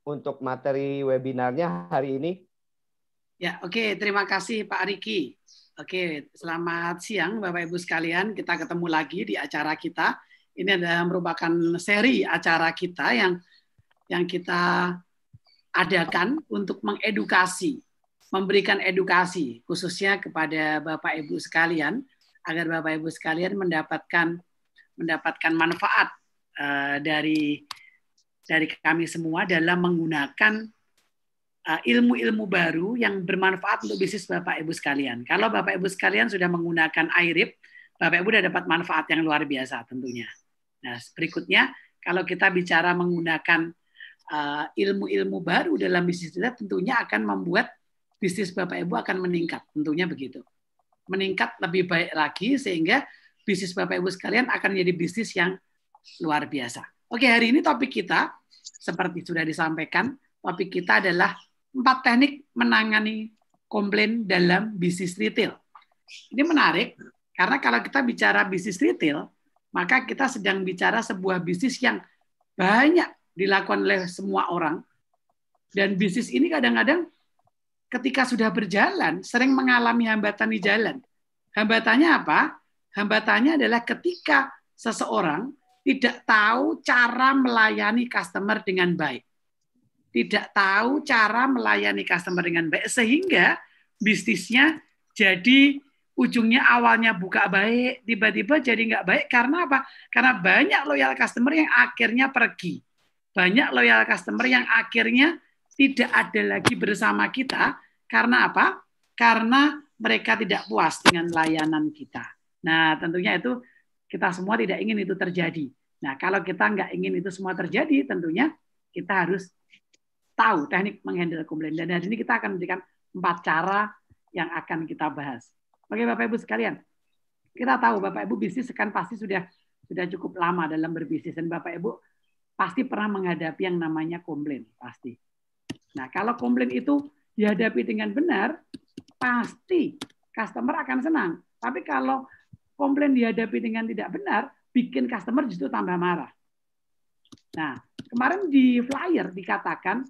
untuk materi webinarnya hari ini. Ya, oke. Terima kasih Pak Riki. Oke, selamat siang Bapak Ibu sekalian. Kita ketemu lagi di acara kita. Ini adalah merupakan seri acara kita yang kita adakan untuk mengedukasi, memberikan edukasi khususnya kepada Bapak Ibu sekalian agar Bapak Ibu sekalian mendapatkan manfaat dari kami semua dalam menggunakan ilmu-ilmu baru yang bermanfaat untuk bisnis Bapak Ibu sekalian. Kalau Bapak Ibu sekalian sudah menggunakan iRip, Bapak Ibu sudah dapat manfaat yang luar biasa tentunya. Nah, berikutnya kalau kita bicara menggunakan ilmu-ilmu baru dalam bisnis kita, tentunya akan membuat bisnis Bapak Ibu akan meningkat, tentunya begitu. Meningkat lebih baik lagi sehingga bisnis Bapak Ibu sekalian akan menjadi bisnis yang luar biasa. Oke, hari ini topik kita seperti sudah disampaikan, topik kita adalah 4 teknik menangani komplain dalam bisnis retail. Ini menarik karena kalau kita bicara bisnis retail, maka kita sedang bicara sebuah bisnis yang banyak dilakukan oleh semua orang. Dan bisnis ini kadang-kadang ketika sudah berjalan sering mengalami hambatan di jalan. Hambatannya apa? Hambatannya adalah ketika seseorang tidak tahu cara melayani customer dengan baik. Tidak tahu cara melayani customer dengan baik sehingga bisnisnya jadi ujungnya awalnya buka baik, tiba-tiba jadi nggak baik karena apa? Karena banyak loyal customer yang akhirnya pergi. Banyak loyal customer yang akhirnya tidak ada lagi bersama kita karena apa? Karena mereka tidak puas dengan layanan kita. Nah, tentunya itu kita semua tidak ingin itu terjadi. Nah, kalau kita nggak ingin itu semua terjadi, tentunya kita harus tahu teknik menghandle komplain. Dan hari ini kita akan memberikan 4 cara yang akan kita bahas. Oke Bapak Ibu sekalian, kita tahu Bapak Ibu bisnis kan pasti sudah cukup lama dalam berbisnis dan Bapak Ibu pasti pernah menghadapi yang namanya komplain, pasti. Nah, kalau komplain itu dihadapi dengan benar, pasti customer akan senang. Tapi kalau komplain dihadapi dengan tidak benar, bikin customer justru tambah marah. Nah, kemarin di flyer dikatakan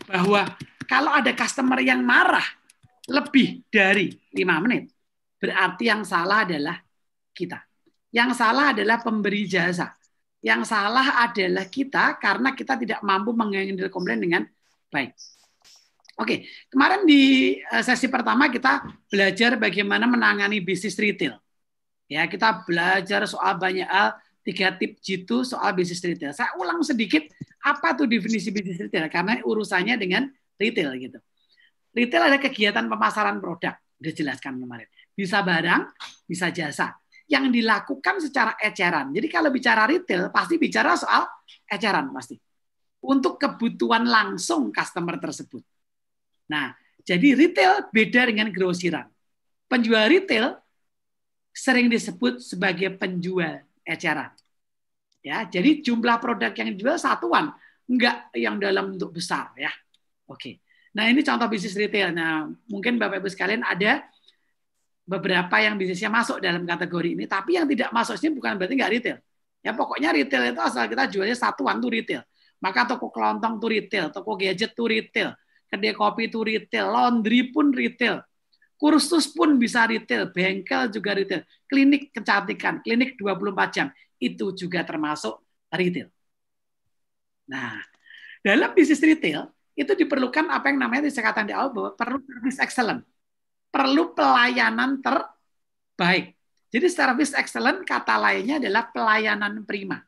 bahwa kalau ada customer yang marah lebih dari 5 menit, berarti yang salah adalah kita. Yang salah adalah pemberi jasa. Yang salah adalah kita karena kita tidak mampu menghandle komplain dengan baik. Oke, kemarin di sesi pertama kita belajar bagaimana menangani bisnis retail. Ya, kita belajar soal banyak hal, 3 tip jitu soal bisnis retail. Saya ulang sedikit apa tuh definisi bisnis retail karena urusannya dengan retail gitu. Retail ada kegiatan pemasaran produk, dijelaskan kemarin. Bisa barang, bisa jasa yang dilakukan secara eceran. Jadi kalau bicara retail pasti bicara soal eceran pasti. Untuk kebutuhan langsung customer tersebut. Nah, jadi retail beda dengan grosiran. Penjual retail sering disebut sebagai penjual eceran. Ya, jadi jumlah produk yang dijual satuan, enggak yang dalam bentuk besar ya. Oke. Nah, ini contoh bisnis retail. Nah, mungkin Bapak Ibu sekalian ada beberapa yang bisnisnya masuk dalam kategori ini, tapi yang tidak masuk sini bukan berarti enggak retail. Ya, pokoknya retail itu asal kita jualnya satuan tuh retail. Maka toko kelontong tuh retail, toko gadget tuh retail, kedai kopi tuh retail, laundry pun retail. Kursus pun bisa retail, bengkel juga retail, klinik kecantikan, klinik 24 jam, itu juga termasuk retail. Nah, dalam bisnis retail, itu diperlukan apa yang namanya saya katakan di awal bahwa perlu service excellent, perlu pelayanan terbaik. Jadi service excellent kata lainnya adalah pelayanan prima.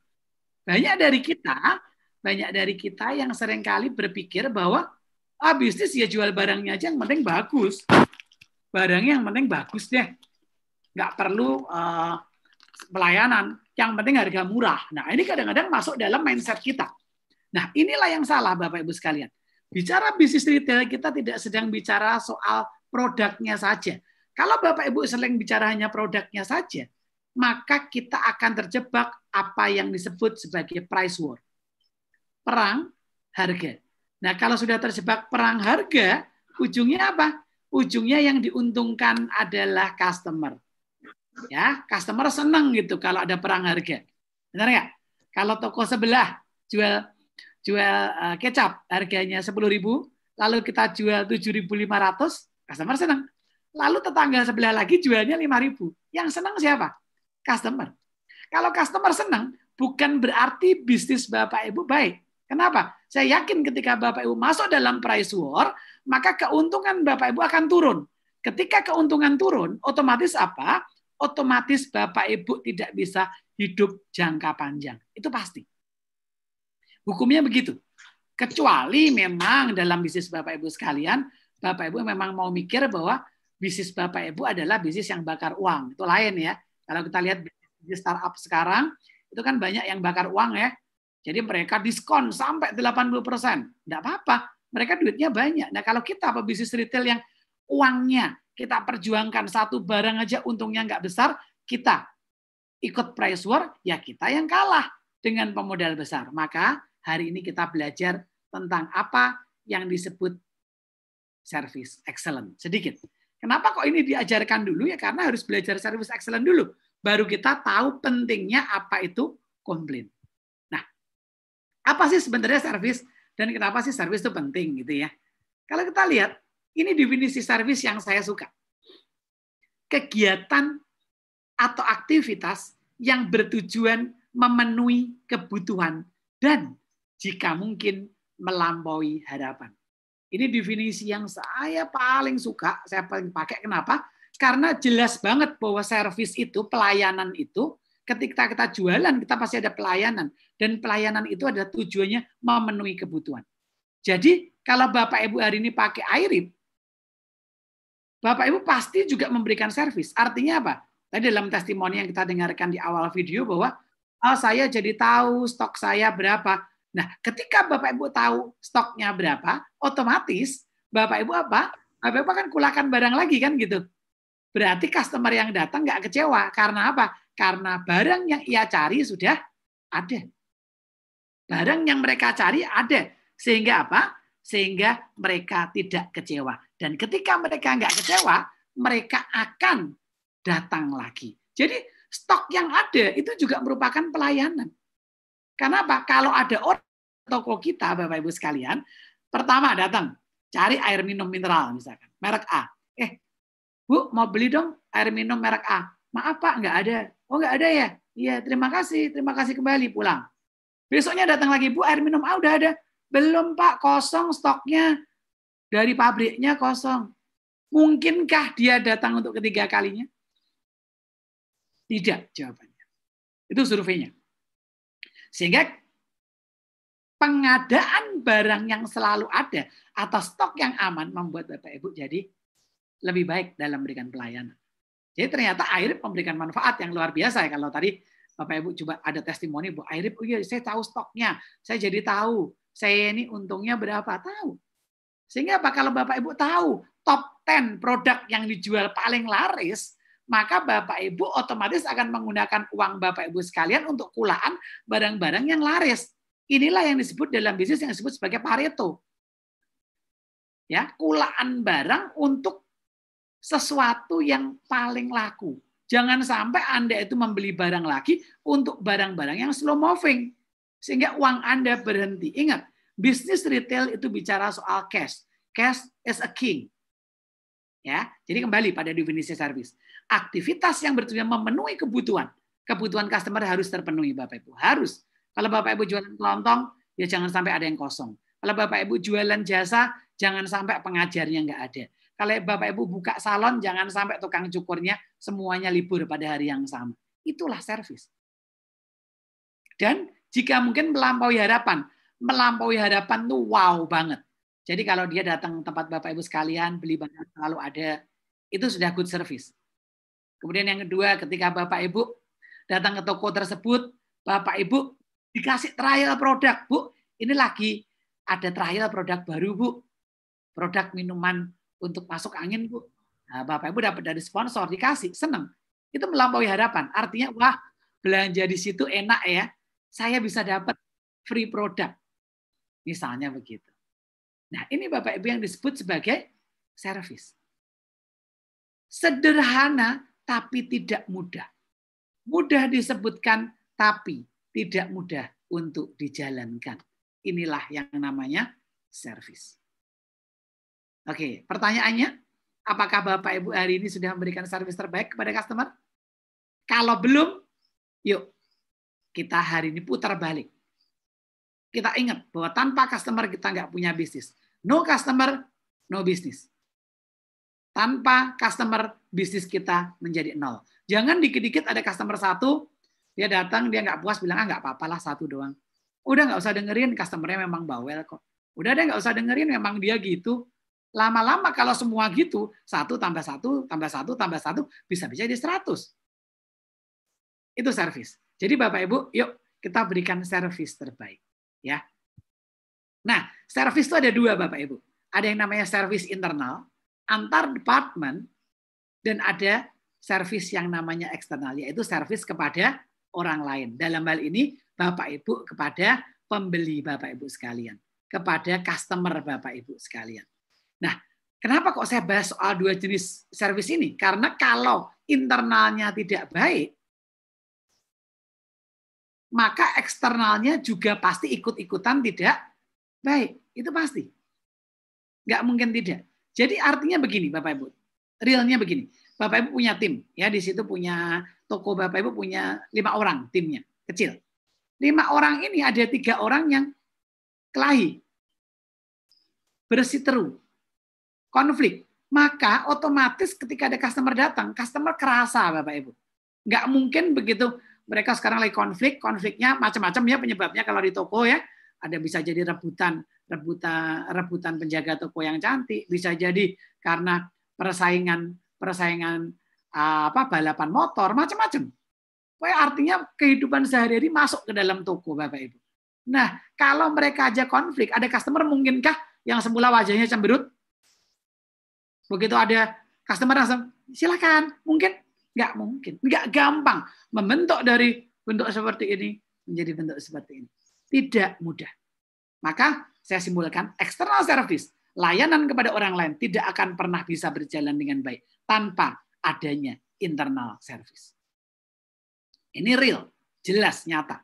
Banyak dari kita yang seringkali berpikir bahwa bisnis ya jual barangnya aja yang penting bagus. Barangnya yang penting bagus deh. Nggak perlu pelayanan. Yang penting harga murah. Nah, ini kadang-kadang masuk dalam mindset kita. Nah, inilah yang salah Bapak Ibu sekalian. Bicara bisnis retail, kita tidak sedang bicara soal produknya saja. Kalau Bapak Ibu sering bicara hanya produknya saja, maka kita akan terjebak apa yang disebut sebagai price war. Perang harga. Nah, kalau sudah terjebak perang harga, ujungnya apa? Ujungnya yang diuntungkan adalah customer. Ya, customer senang gitu kalau ada perang harga. Benar nggak? Kalau toko sebelah jual jual kecap harganya 10.000, lalu kita jual 7.500, customer senang. Lalu tetangga sebelah lagi jualnya 5.000. Yang senang siapa? Customer. Kalau customer senang, bukan berarti bisnis Bapak Ibu baik. Kenapa? Saya yakin ketika Bapak Ibu masuk dalam price war, maka keuntungan Bapak Ibu akan turun. Ketika keuntungan turun, otomatis apa? Otomatis Bapak Ibu tidak bisa hidup jangka panjang. Itu pasti. Hukumnya begitu. Kecuali memang dalam bisnis Bapak Ibu sekalian, Bapak Ibu memang mau mikir bahwa bisnis Bapak Ibu adalah bisnis yang bakar uang. Itu lain ya. Kalau kita lihat bisnis startup sekarang, itu kan banyak yang bakar uang ya. Jadi mereka diskon sampai 80%. Tidak apa-apa. Mereka duitnya banyak. Nah kalau kita pebisnis retail yang uangnya kita perjuangkan satu barang aja untungnya nggak besar, kita ikut price war, ya kita yang kalah dengan pemodal besar. Maka hari ini kita belajar tentang apa yang disebut service excellent. Sedikit. Kenapa kok ini diajarkan dulu? Ya karena harus belajar service excellent dulu. Baru kita tahu pentingnya apa itu komplain. Nah, apa sih sebenarnya service dan kenapa sih service itu penting gitu ya? Kalau kita lihat, ini definisi service yang saya suka. Kegiatan atau aktivitas yang bertujuan memenuhi kebutuhan dan jika mungkin melampaui harapan. Ini definisi yang saya paling suka, saya paling pakai. Kenapa? Karena jelas banget bahwa servis itu, pelayanan itu, ketika kita jualan, kita pasti ada pelayanan. Dan pelayanan itu ada tujuannya memenuhi kebutuhan. Jadi, kalau Bapak Ibu hari ini pakai iRib, Bapak Ibu pasti juga memberikan servis. Artinya apa? Tadi dalam testimoni yang kita dengarkan di awal video bahwa saya jadi tahu stok saya berapa. Nah, ketika Bapak Ibu tahu stoknya berapa, otomatis Bapak Ibu apa? Bapak Ibu akan kulakan barang lagi kan gitu. Berarti customer yang datang nggak kecewa. Karena apa? Karena barang yang ia cari sudah ada. Barang yang mereka cari ada. Sehingga apa? Sehingga mereka tidak kecewa. Dan ketika mereka nggak kecewa, mereka akan datang lagi. Jadi stok yang ada itu juga merupakan pelayanan. Karena apa? Kalau ada orang toko kita, Bapak Ibu sekalian, pertama datang, cari air minum mineral misalkan, merek A. Bu, mau beli dong air minum merek A. Maaf Pak, nggak ada. Oh nggak ada ya? Iya, terima kasih kembali, pulang. Besoknya datang lagi, Bu, air minum A udah ada. Belum Pak, kosong stoknya. Dari pabriknya kosong. Mungkinkah dia datang untuk ketiga kalinya? Tidak jawabannya. Itu surveinya. Sehingga pengadaan barang yang selalu ada atau stok yang aman membuat Bapak Ibu jadi lebih baik dalam memberikan pelayanan. Jadi ternyata iRib memberikan manfaat yang luar biasa ya. Kalau tadi Bapak Ibu coba ada testimoni bahwa iRib, oh iya saya tahu stoknya, saya jadi tahu saya ini untungnya berapa, tahu. Sehingga apa? Kalau Bapak Ibu tahu top 10 produk yang dijual paling laris, maka Bapak Ibu otomatis akan menggunakan uang Bapak Ibu sekalian untuk kulaan barang-barang yang laris. Inilah yang disebut dalam bisnis yang disebut sebagai Pareto. Ya, kulaan barang untuk sesuatu yang paling laku. Jangan sampai Anda itu membeli barang lagi untuk barang-barang yang slow moving. Sehingga uang Anda berhenti. Ingat, bisnis retail itu bicara soal cash. Cash is a king. Ya, jadi kembali pada definisi service. Aktivitas yang bertujuan memenuhi kebutuhan. Kebutuhan customer harus terpenuhi, Bapak Ibu. Harus. Kalau Bapak Ibu jualan kelontong, ya jangan sampai ada yang kosong. Kalau Bapak Ibu jualan jasa, jangan sampai pengajarnya nggak ada. Kalau Bapak Ibu buka salon, jangan sampai tukang cukurnya semuanya libur pada hari yang sama. Itulah servis. Dan jika mungkin melampaui harapan tuh wow banget. Jadi kalau dia datang ke tempat Bapak Ibu sekalian, beli barang selalu ada, itu sudah good service. Kemudian yang kedua, ketika Bapak Ibu datang ke toko tersebut, Bapak Ibu dikasih trial produk, Bu. Ini lagi ada trial produk baru, Bu. Produk minuman untuk masuk angin, Bu. Nah, Bapak Ibu dapat dari sponsor, dikasih, senang. Itu melampaui harapan. Artinya, wah, belanja di situ enak ya. Saya bisa dapat free produk. Misalnya begitu. Nah, ini Bapak Ibu yang disebut sebagai service. Sederhana, tapi tidak mudah. Mudah disebutkan, tapi tidak mudah untuk dijalankan. Inilah yang namanya service. Oke, pertanyaannya, apakah Bapak Ibu hari ini sudah memberikan service terbaik kepada customer? Kalau belum, yuk kita hari ini putar balik. Kita ingat bahwa tanpa customer kita nggak punya bisnis. No customer, no business. Tanpa customer, bisnis kita menjadi nol. Jangan dikit-dikit ada customer satu, dia datang, dia nggak puas, bilang, nggak apa-apa lah, satu doang. Udah nggak usah dengerin, customernya memang bawel kok. Udah deh nggak usah dengerin, memang dia gitu. Lama-lama kalau semua gitu, 1 tambah 1 tambah 1 tambah 1, bisa-bisa jadi 100. Itu service. Jadi Bapak Ibu, yuk kita berikan service terbaik. Ya. Nah, service itu ada 2 Bapak Ibu. Ada yang namanya service internal, antar departemen, dan ada service yang namanya eksternal, yaitu service kepada orang lain. Dalam hal ini, Bapak Ibu kepada pembeli Bapak Ibu sekalian, kepada customer Bapak Ibu sekalian. Nah, kenapa kok saya bahas soal 2 jenis service ini? Karena kalau internalnya tidak baik, maka eksternalnya juga pasti ikut-ikutan tidak baik. Itu pasti. Nggak mungkin tidak. Jadi artinya begini Bapak Ibu, realnya begini. Bapak Ibu punya tim, ya di situ punya toko Bapak Ibu punya 5 orang timnya, kecil. 5 orang ini ada 3 orang yang kelahi, bersiteru, konflik. Maka otomatis ketika ada customer datang, customer kerasa Bapak Ibu. Nggak mungkin begitu mereka sekarang lagi konfliknya macam-macam ya penyebabnya kalau di toko ya. Ada bisa jadi rebutan penjaga toko yang cantik, bisa jadi karena persaingan balapan motor, macam-macam. Artinya kehidupan sehari-hari masuk ke dalam toko Bapak Ibu. Nah, kalau mereka aja konflik, ada customer mungkinkah yang semula wajahnya cemberut? Begitu ada customer langsung, silakan, mungkin? Nggak mungkin, nggak gampang membentuk dari bentuk seperti ini menjadi bentuk seperti ini. Tidak mudah. Maka saya simpulkan external service, layanan kepada orang lain tidak akan pernah bisa berjalan dengan baik tanpa adanya internal service. Ini real, jelas, nyata.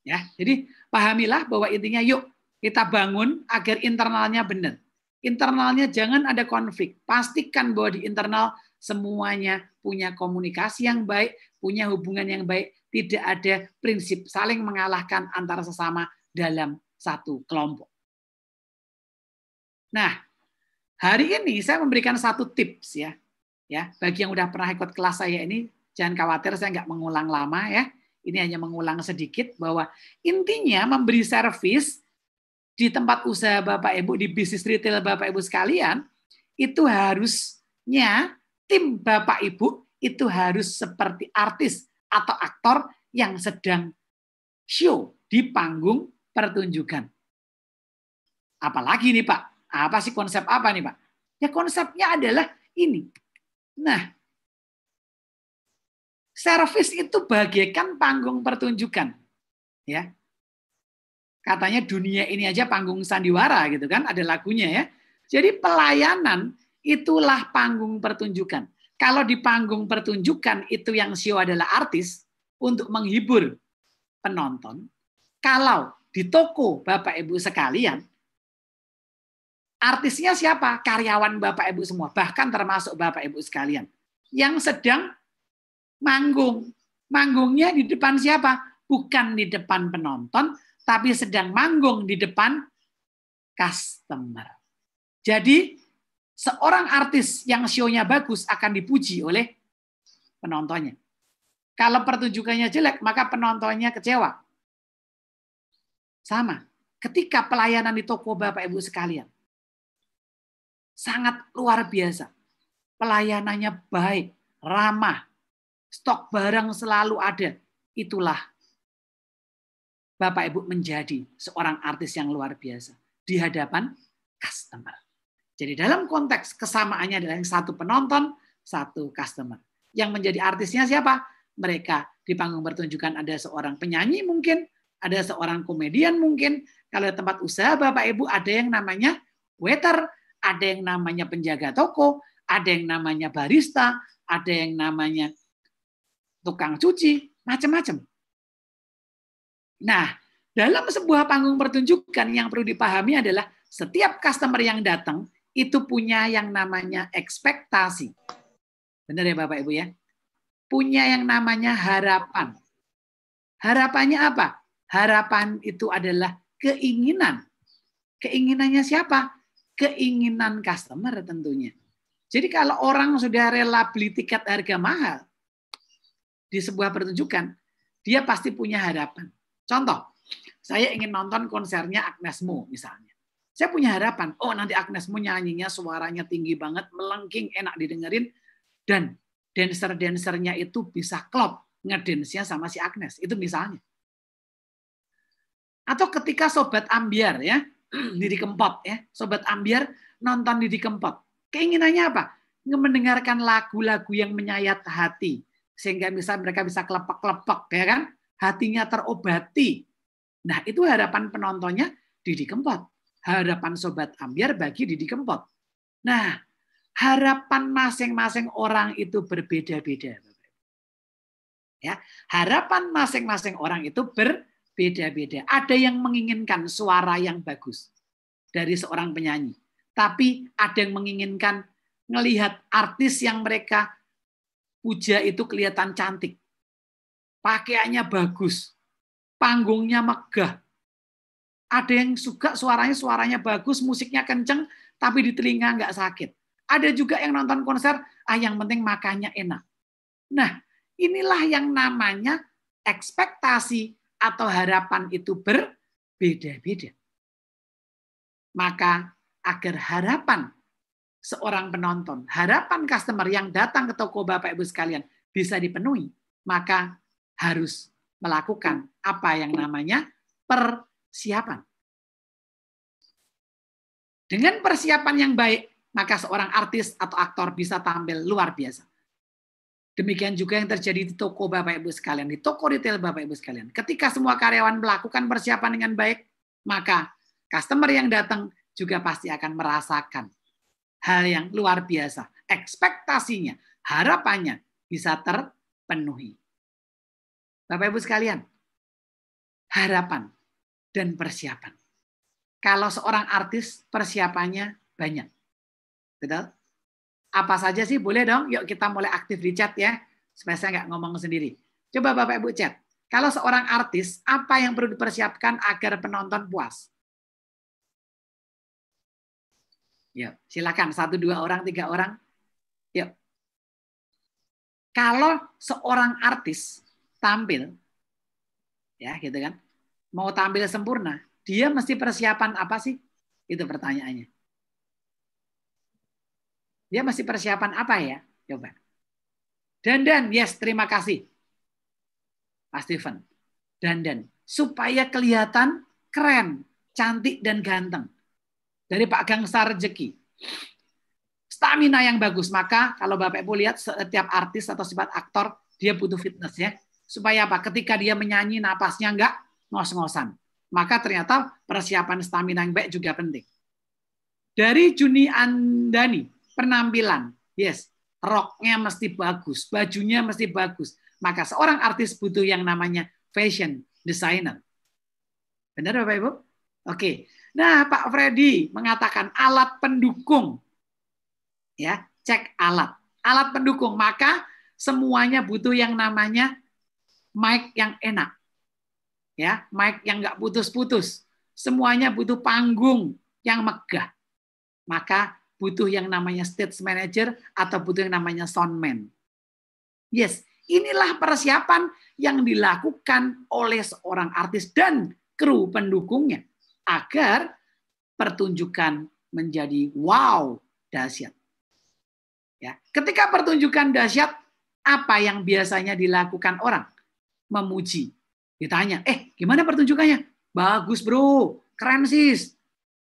Ya, jadi pahamilah bahwa intinya yuk kita bangun agar internalnya benar. Internalnya jangan ada konflik. Pastikan bahwa di internal semuanya punya komunikasi yang baik, punya hubungan yang baik, tidak ada prinsip saling mengalahkan antara sesama dalam satu kelompok. Nah, hari ini saya memberikan satu tips ya. Ya, bagi yang udah pernah ikut kelas saya ini, jangan khawatir saya nggak mengulang lama ya. Ini hanya mengulang sedikit bahwa intinya memberi servis di tempat usaha Bapak Ibu, di bisnis retail Bapak Ibu sekalian, itu harusnya tim Bapak Ibu itu harus seperti artis atau aktor yang sedang show di panggung pertunjukan. Apalagi nih Pak, apa sih konsep apa nih Pak? Ya konsepnya adalah ini. Nah, servis itu bagaikan panggung pertunjukan. Ya. Katanya dunia ini aja panggung sandiwara gitu kan, ada lagunya ya. Jadi pelayanan itulah panggung pertunjukan. Kalau di panggung pertunjukan itu yang show adalah artis untuk menghibur penonton. Kalau di toko Bapak Ibu sekalian, artisnya siapa? Karyawan Bapak Ibu semua, bahkan termasuk Bapak Ibu sekalian yang sedang manggung. Manggungnya di depan siapa? Bukan di depan penonton, tapi sedang manggung di depan customer. Jadi seorang artis yang show-nya bagus akan dipuji oleh penontonnya. Kalau pertunjukannya jelek, maka penontonnya kecewa. Sama. Ketika pelayanan di toko Bapak Ibu sekalian, sangat luar biasa. Pelayanannya baik, ramah, stok barang selalu ada. Itulah Bapak Ibu menjadi seorang artis yang luar biasa di hadapan customer. Jadi dalam konteks kesamaannya adalah yang satu penonton, satu customer. Yang menjadi artisnya siapa? Mereka di panggung pertunjukan ada seorang penyanyi mungkin, ada seorang komedian mungkin. Kalau tempat usaha Bapak Ibu ada yang namanya waiter, ada yang namanya penjaga toko, ada yang namanya barista, ada yang namanya tukang cuci, macam-macam. Nah, Dalam sebuah panggung pertunjukan yang perlu dipahami adalah setiap customer yang datang itu punya yang namanya ekspektasi. Benar ya Bapak Ibu ya? Punya yang namanya harapan. Harapannya apa? Harapan itu adalah keinginan. Keinginannya siapa? Keinginan customer tentunya. Jadi kalau orang sudah rela beli tiket harga mahal di sebuah pertunjukan, dia pasti punya harapan. Contoh, saya ingin nonton konsernya Agnes Mo misalnya. Saya punya harapan, oh nanti Agnes Mo nyanyinya suaranya tinggi banget, melengking, enak didengerin, dan dancer-dancernya itu bisa klop ngedance-nya sama si Agnes. Itu misalnya. Atau ketika Sobat Ambyar ya, Didi Kempot ya, Sobat Ambyar nonton Didi Kempot. Keinginannya apa? Mendengarkan lagu-lagu yang menyayat hati. Sehingga mereka bisa kelepek-kelepek, ya kan? Hatinya terobati. Nah, itu harapan penontonnya Didi Kempot. Harapan Sobat Ambyar bagi Didi Kempot. Nah, harapan masing-masing orang itu berbeda-beda. Ya, harapan masing-masing orang itu berbeda-beda. Ada yang menginginkan suara yang bagus dari seorang penyanyi. Tapi ada yang menginginkan melihat artis yang mereka puja itu kelihatan cantik. Pakaiannya bagus. Panggungnya megah. Ada yang suka suaranya bagus, musiknya kenceng, tapi di telinga nggak sakit. Ada juga yang nonton konser, yang penting makannya enak. Nah, inilah yang namanya ekspektasi atau harapan itu berbeda-beda. Maka agar harapan seorang penonton, harapan customer yang datang ke toko Bapak Ibu sekalian bisa dipenuhi, maka harus melakukan apa yang namanya persiapan. Dengan persiapan yang baik, maka seorang artis atau aktor bisa tampil luar biasa. Demikian juga yang terjadi di toko Bapak Ibu sekalian, di toko retail Bapak Ibu sekalian. Ketika semua karyawan melakukan persiapan dengan baik, maka customer yang datang juga pasti akan merasakan hal yang luar biasa. Ekspektasinya, harapannya bisa terpenuhi. Bapak Ibu sekalian, harapan dan persiapan. Kalau seorang artis persiapannya banyak. Betul? Apa saja sih? Boleh dong? Yuk kita mulai aktif di chat ya. Supaya saya nggak ngomong sendiri. Coba Bapak Ibu chat. Kalau seorang artis, apa yang perlu dipersiapkan agar penonton puas? Yuk, silakan. 1, 2 orang, 3 orang. Yuk. Kalau seorang artis tampil, ya gitu kan, mau tampil sempurna, dia mesti persiapan apa sih? Itu pertanyaannya. Dia mesti persiapan apa ya? Coba. Dandan, yes, terima kasih. Pak Steven. Dandan. Supaya kelihatan keren, cantik, dan ganteng. Dari Pak Gangsar Rezeki. Stamina yang bagus. Maka kalau Bapak Ibu lihat setiap artis atau sifat aktor, dia butuh fitness ya. Supaya apa? Ketika dia menyanyi, napasnya enggak ngos-ngosan. Maka ternyata persiapan stamina yang baik juga penting. Dari Juni Andani, penampilan, yes, roknya mesti bagus, bajunya mesti bagus. Maka seorang artis butuh yang namanya fashion designer. Benar Bapak Ibu? Oke. Nah, Pak Freddy mengatakan alat pendukung. Ya, cek alat. Alat pendukung, maka semuanya butuh yang namanya mic yang enak. Ya, mic yang enggak putus-putus. Semuanya butuh panggung yang megah. Maka butuh yang namanya stage manager atau butuh yang namanya soundman. Yes, inilah persiapan yang dilakukan oleh seorang artis dan kru pendukungnya agar pertunjukan menjadi wow, dahsyat. Ya, ketika pertunjukan dahsyat, apa yang biasanya dilakukan orang? Memuji. Ditanya, gimana pertunjukannya? Bagus bro, keren sis.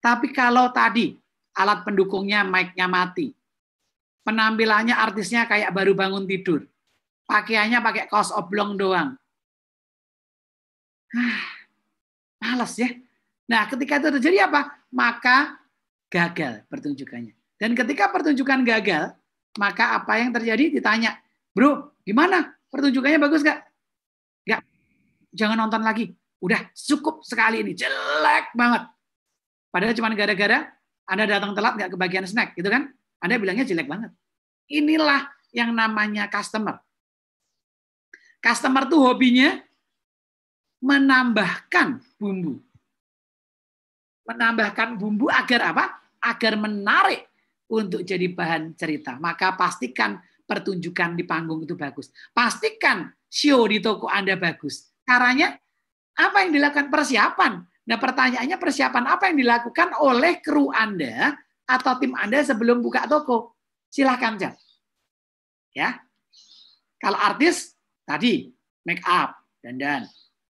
Tapi kalau tadi alat pendukungnya mic-nya mati. Penampilannya artisnya kayak baru bangun tidur. Pakaiannya pakai kaos oblong doang. Males ya. Nah, ketika itu terjadi apa? Maka gagal pertunjukannya. Dan ketika pertunjukan gagal, maka apa yang terjadi? Ditanya, bro, gimana? Pertunjukannya bagus gak? Enggak. Jangan nonton lagi. Udah cukup sekali ini, jelek banget. Padahal cuma gara-gara Anda datang telat nggak kebagian snack, gitu kan? Anda bilangnya jelek banget. Inilah yang namanya customer. Customer tuh hobinya menambahkan bumbu. Menambahkan bumbu agar apa? Agar menarik untuk jadi bahan cerita. Maka pastikan pertunjukan di panggung itu bagus. Pastikan show di toko Anda bagus. Caranya apa yang dilakukan? Persiapan. Nah, pertanyaannya persiapan apa yang dilakukan oleh kru Anda atau tim Anda sebelum buka toko? Silahkan, Cak. Ya. Kalau artis tadi make up, dandan,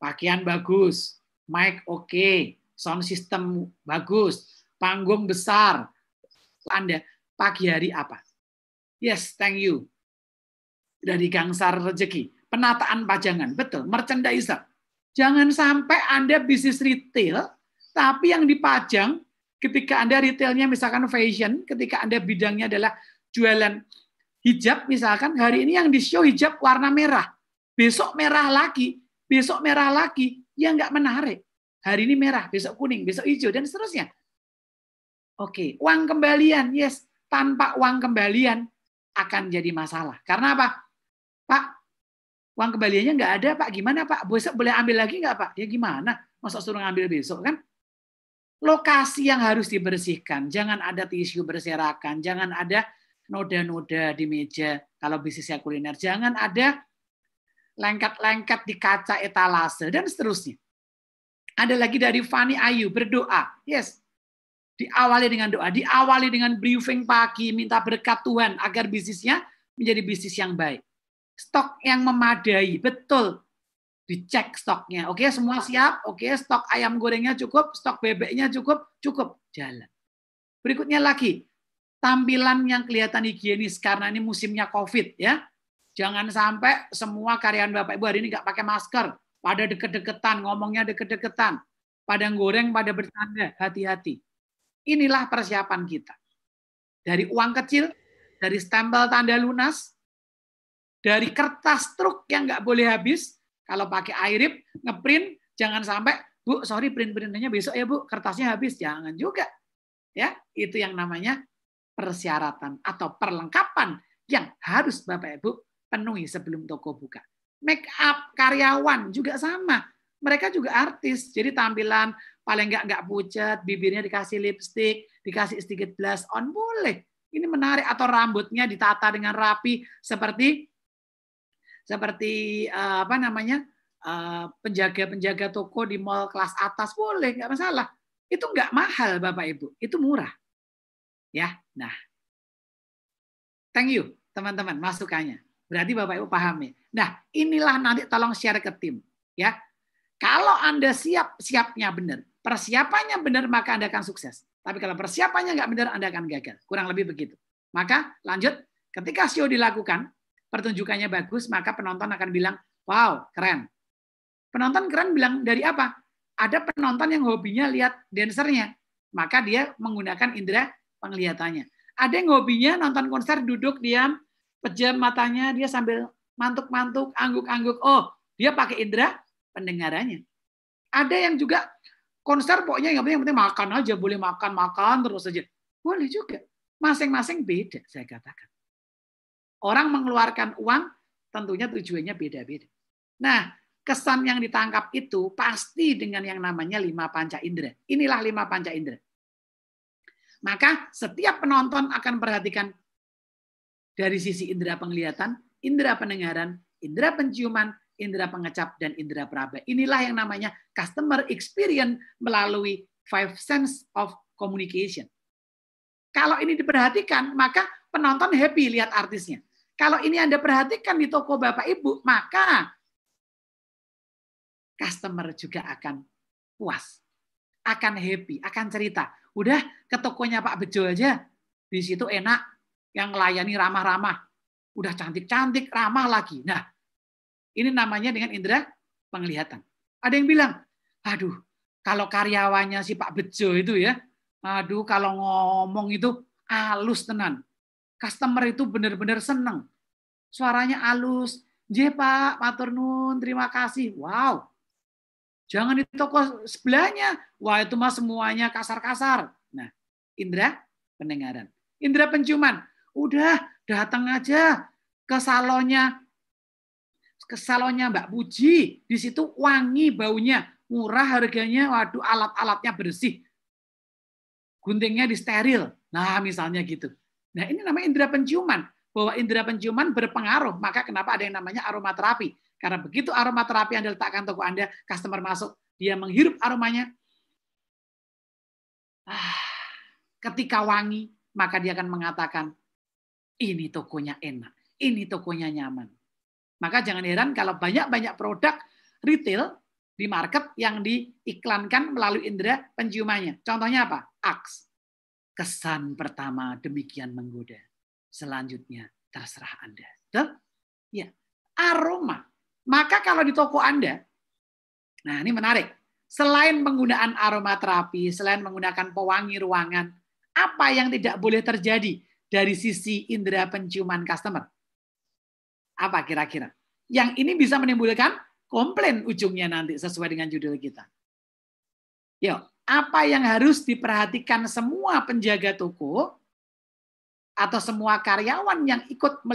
pakaian bagus, mic oke, sound system bagus, panggung besar. Anda pagi hari apa? Yes, thank you. Dari Gangsar Rezeki, penataan pajangan, betul, merchandiser. Jangan sampai Anda bisnis retail, tapi yang dipajang ketika Anda retailnya misalkan fashion, ketika Anda bidangnya adalah jualan hijab misalkan, hari ini yang di-show hijab warna merah, besok merah lagi, ya nggak menarik. Hari ini merah, besok kuning, besok hijau, dan seterusnya. Oke, uang kembalian, yes. Tanpa uang kembalian akan jadi masalah. Karena apa? Pak, uang kembaliannya nggak ada, Pak. Gimana, Pak? Besok boleh ambil lagi nggak, Pak? Ya gimana? Masa suruh ngambil besok, kan? Lokasi yang harus dibersihkan. Jangan ada tisu berserakan. Jangan ada noda-noda di meja kalau bisnisnya kuliner. Jangan ada lengket-lengket di kaca etalase, dan seterusnya. Ada lagi dari Fani Ayu, berdoa. Yes. Diawali dengan doa. Diawali dengan briefing pagi, minta berkat Tuhan agar bisnisnya menjadi bisnis yang baik. Stok yang memadai, betul. Dicek stoknya. Oke, semua siap. Oke, stok ayam gorengnya cukup, stok bebeknya cukup, jalan. Berikutnya lagi, tampilan yang kelihatan higienis karena ini musimnya COVID, ya. Jangan sampai semua karyawan Bapak Ibu hari ini nggak pakai masker, pada deket-deketan, ngomongnya deket-deketan, pada goreng, pada bercanda, hati-hati. Inilah persiapan kita. Dari uang kecil, dari stempel tanda lunas, dari kertas truk yang nggak boleh habis. Kalau pakai airip, ngeprint, jangan sampai, Bu, sorry print-printannya besok ya Bu, kertasnya habis. Jangan juga. Ya, itu yang namanya persyaratan atau perlengkapan yang harus Bapak Ibu penuhi sebelum toko buka. Make up karyawan juga sama. Mereka juga artis, jadi tampilan paling nggak pucat, bibirnya dikasih lipstick, dikasih sedikit blush on, boleh. Ini menarik. Atau rambutnya ditata dengan rapi seperti apa namanya, penjaga-penjaga toko di mall kelas atas, boleh, nggak masalah. Itu nggak mahal Bapak Ibu, itu murah. Ya, nah, thank you teman-teman masukannya. Berarti Bapak Ibu pahami. Nah, inilah nanti tolong share ke tim, ya. Kalau Anda siapnya benar, persiapannya benar, maka Anda akan sukses. Tapi kalau persiapannya nggak benar, Anda akan gagal. Kurang lebih begitu. Maka lanjut, ketika show dilakukan, pertunjukannya bagus, maka penonton akan bilang, wow, keren. Penonton keren bilang dari apa? Ada penonton yang hobinya lihat dancernya, maka dia menggunakan indera penglihatannya. Ada yang hobinya nonton konser, duduk diam, pejam matanya, dia sambil mantuk-mantuk, angguk-angguk. Oh, dia pakai indera pendengarannya. Ada yang juga konser pokoknya yang penting makan aja, boleh makan terus saja. Boleh juga. Masing-masing beda, saya katakan. Orang mengeluarkan uang tentunya tujuannya beda-beda. Nah, kesan yang ditangkap itu pasti dengan yang namanya 5 panca indera. Inilah 5 panca indera. Maka setiap penonton akan perhatikan dari sisi indera penglihatan, indera pendengaran, indera penciuman, indera pengecap, dan indera peraba. Inilah yang namanya customer experience melalui 5 sense of communication. Kalau ini diperhatikan, maka penonton happy lihat artisnya. Kalau ini Anda perhatikan di toko Bapak Ibu, maka customer juga akan puas, akan happy, akan cerita. Udah ke tokonya Pak Bejo aja, di situ enak, yang melayani ramah-ramah, udah cantik-cantik, ramah lagi. Nah, ini namanya dengan indera penglihatan. Ada yang bilang, aduh, kalau karyawannya si Pak Bejo itu ya, aduh, kalau ngomong itu halus tenan. Customer itu benar-benar seneng. Suaranya halus. J Pak, matur nuwun, terima kasih. Wow. Jangan di toko sebelahnya. Wah, itu mah semuanya kasar-kasar. Nah, indera pendengaran. Indera penciuman. Udah, datang aja ke salonnya Mbak Puji. Di situ wangi baunya, murah harganya, waduh alat-alatnya bersih. Guntingnya disteril. Nah, misalnya gitu. Nah, ini namanya indera penciuman. Bahwa indera penciuman berpengaruh. Maka kenapa ada yang namanya aromaterapi? Karena begitu aromaterapi Anda letakkan toko Anda, customer masuk, dia menghirup aromanya. Ketika wangi, maka dia akan mengatakan, ini tokonya enak, ini tokonya nyaman. Maka jangan heran kalau banyak-banyak produk retail di market yang diiklankan melalui indera penciumannya. Contohnya apa? Axe. Kesan pertama demikian menggoda. Selanjutnya terserah Anda. Betul? Ya. Aroma. Maka kalau di toko Anda, nah ini menarik. Selain penggunaan aromaterapi, selain menggunakan pewangi ruangan, apa yang tidak boleh terjadi dari sisi indera penciuman customer? Apa kira-kira? Yang ini bisa menimbulkan komplain ujungnya nanti sesuai dengan judul kita. Yuk, apa yang harus diperhatikan semua penjaga toko atau semua karyawan yang ikut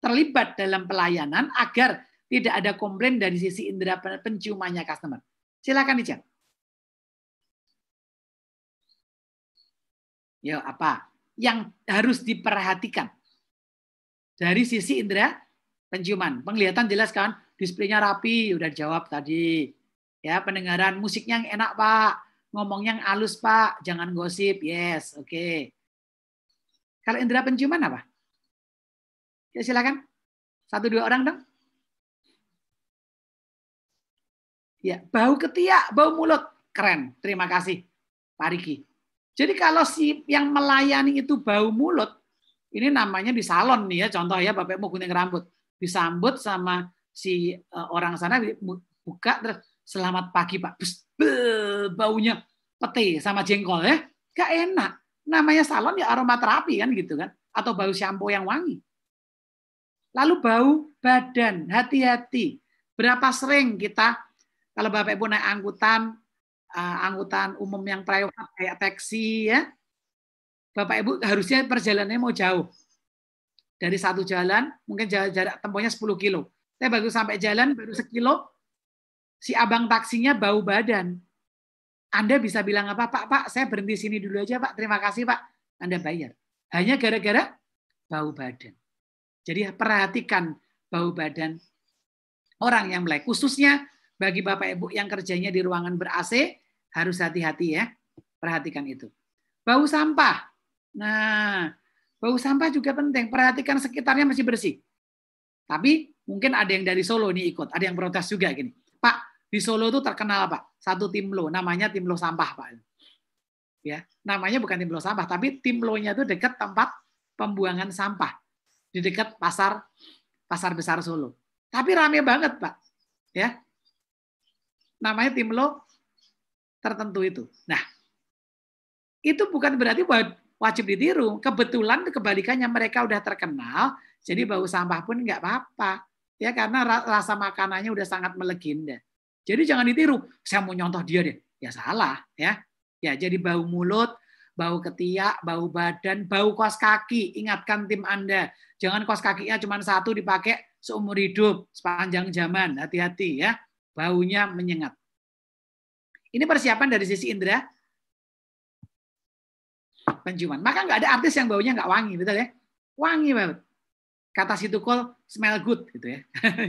terlibat dalam pelayanan agar tidak ada komplain dari sisi indera penciumannya customer? Silakan dicek. Ya, apa yang harus diperhatikan dari sisi indera penciuman? Penglihatan jelas kan, displaynya rapi, udah jawab tadi. Ya, pendengaran musiknya yang enak Pak, ngomongnya yang halus Pak, jangan gosip. Yes, oke. Kalau indera penciuman apa? Ya silakan. 1-2 orang dong. Ya, bau ketiak, bau mulut. Keren. Terima kasih Pak Riki. Jadi kalau si yang melayani itu bau mulut, ini namanya di salon nih ya, contoh ya Bapak mau gunting rambut, disambut sama si orang sana, buka terus selamat pagi Pak, baunya pete sama jengkol ya, gak enak. Namanya salon ya aromaterapi kan gitu kan, atau bau shampoo yang wangi. Lalu bau badan, hati-hati. Berapa sering kita kalau Bapak Ibu naik angkutan umum yang private kayak taksi ya, Bapak Ibu harusnya perjalanannya mau jauh. Dari satu jalan, mungkin jarak tempuhnya 10 kilo. Saya baru sampai jalan, baru sekilo, si abang taksinya bau badan. Anda bisa bilang apa, Pak, saya berhenti sini dulu aja, Pak. Terima kasih, Pak. Anda bayar. Hanya gara-gara bau badan. Jadi perhatikan bau badan orang yang melek. Khususnya bagi Bapak Ibu yang kerjanya di ruangan ber-AC, harus hati-hati ya. Perhatikan itu. Bau sampah. Nah, bau sampah juga penting. Perhatikan sekitarnya masih bersih. Tapi mungkin ada yang dari Solo nih ikut. Ada yang protes juga gini. Pak, di Solo itu terkenal Pak. Satu Timlo. Namanya Timlo Sampah Pak. Ya, namanya bukan Timlo Sampah. Tapi Timlonya itu dekat tempat pembuangan sampah. Di dekat pasar besar Solo. Tapi rame banget Pak. Ya, namanya Timlo tertentu itu. Nah, itu bukan berarti wajib ditiru. Kebetulan kebalikannya mereka udah terkenal, jadi bau sampah pun nggak apa-apa. Ya karena rasa makanannya udah sangat melegenda. Jadi jangan ditiru. Saya mau nyontoh dia deh. Ya salah ya. Ya jadi bau mulut, bau ketiak, bau badan, bau kaos kaki. Ingatkan tim Anda. Jangan kaos kakinya cuma satu dipakai seumur hidup, sepanjang zaman. Hati-hati ya. Baunya menyengat. Ini persiapan dari sisi indera penciuman. Maka nggak ada artis yang baunya nggak wangi, betul ya? Wangi banget. Kata si Tukul, smell good gitu ya.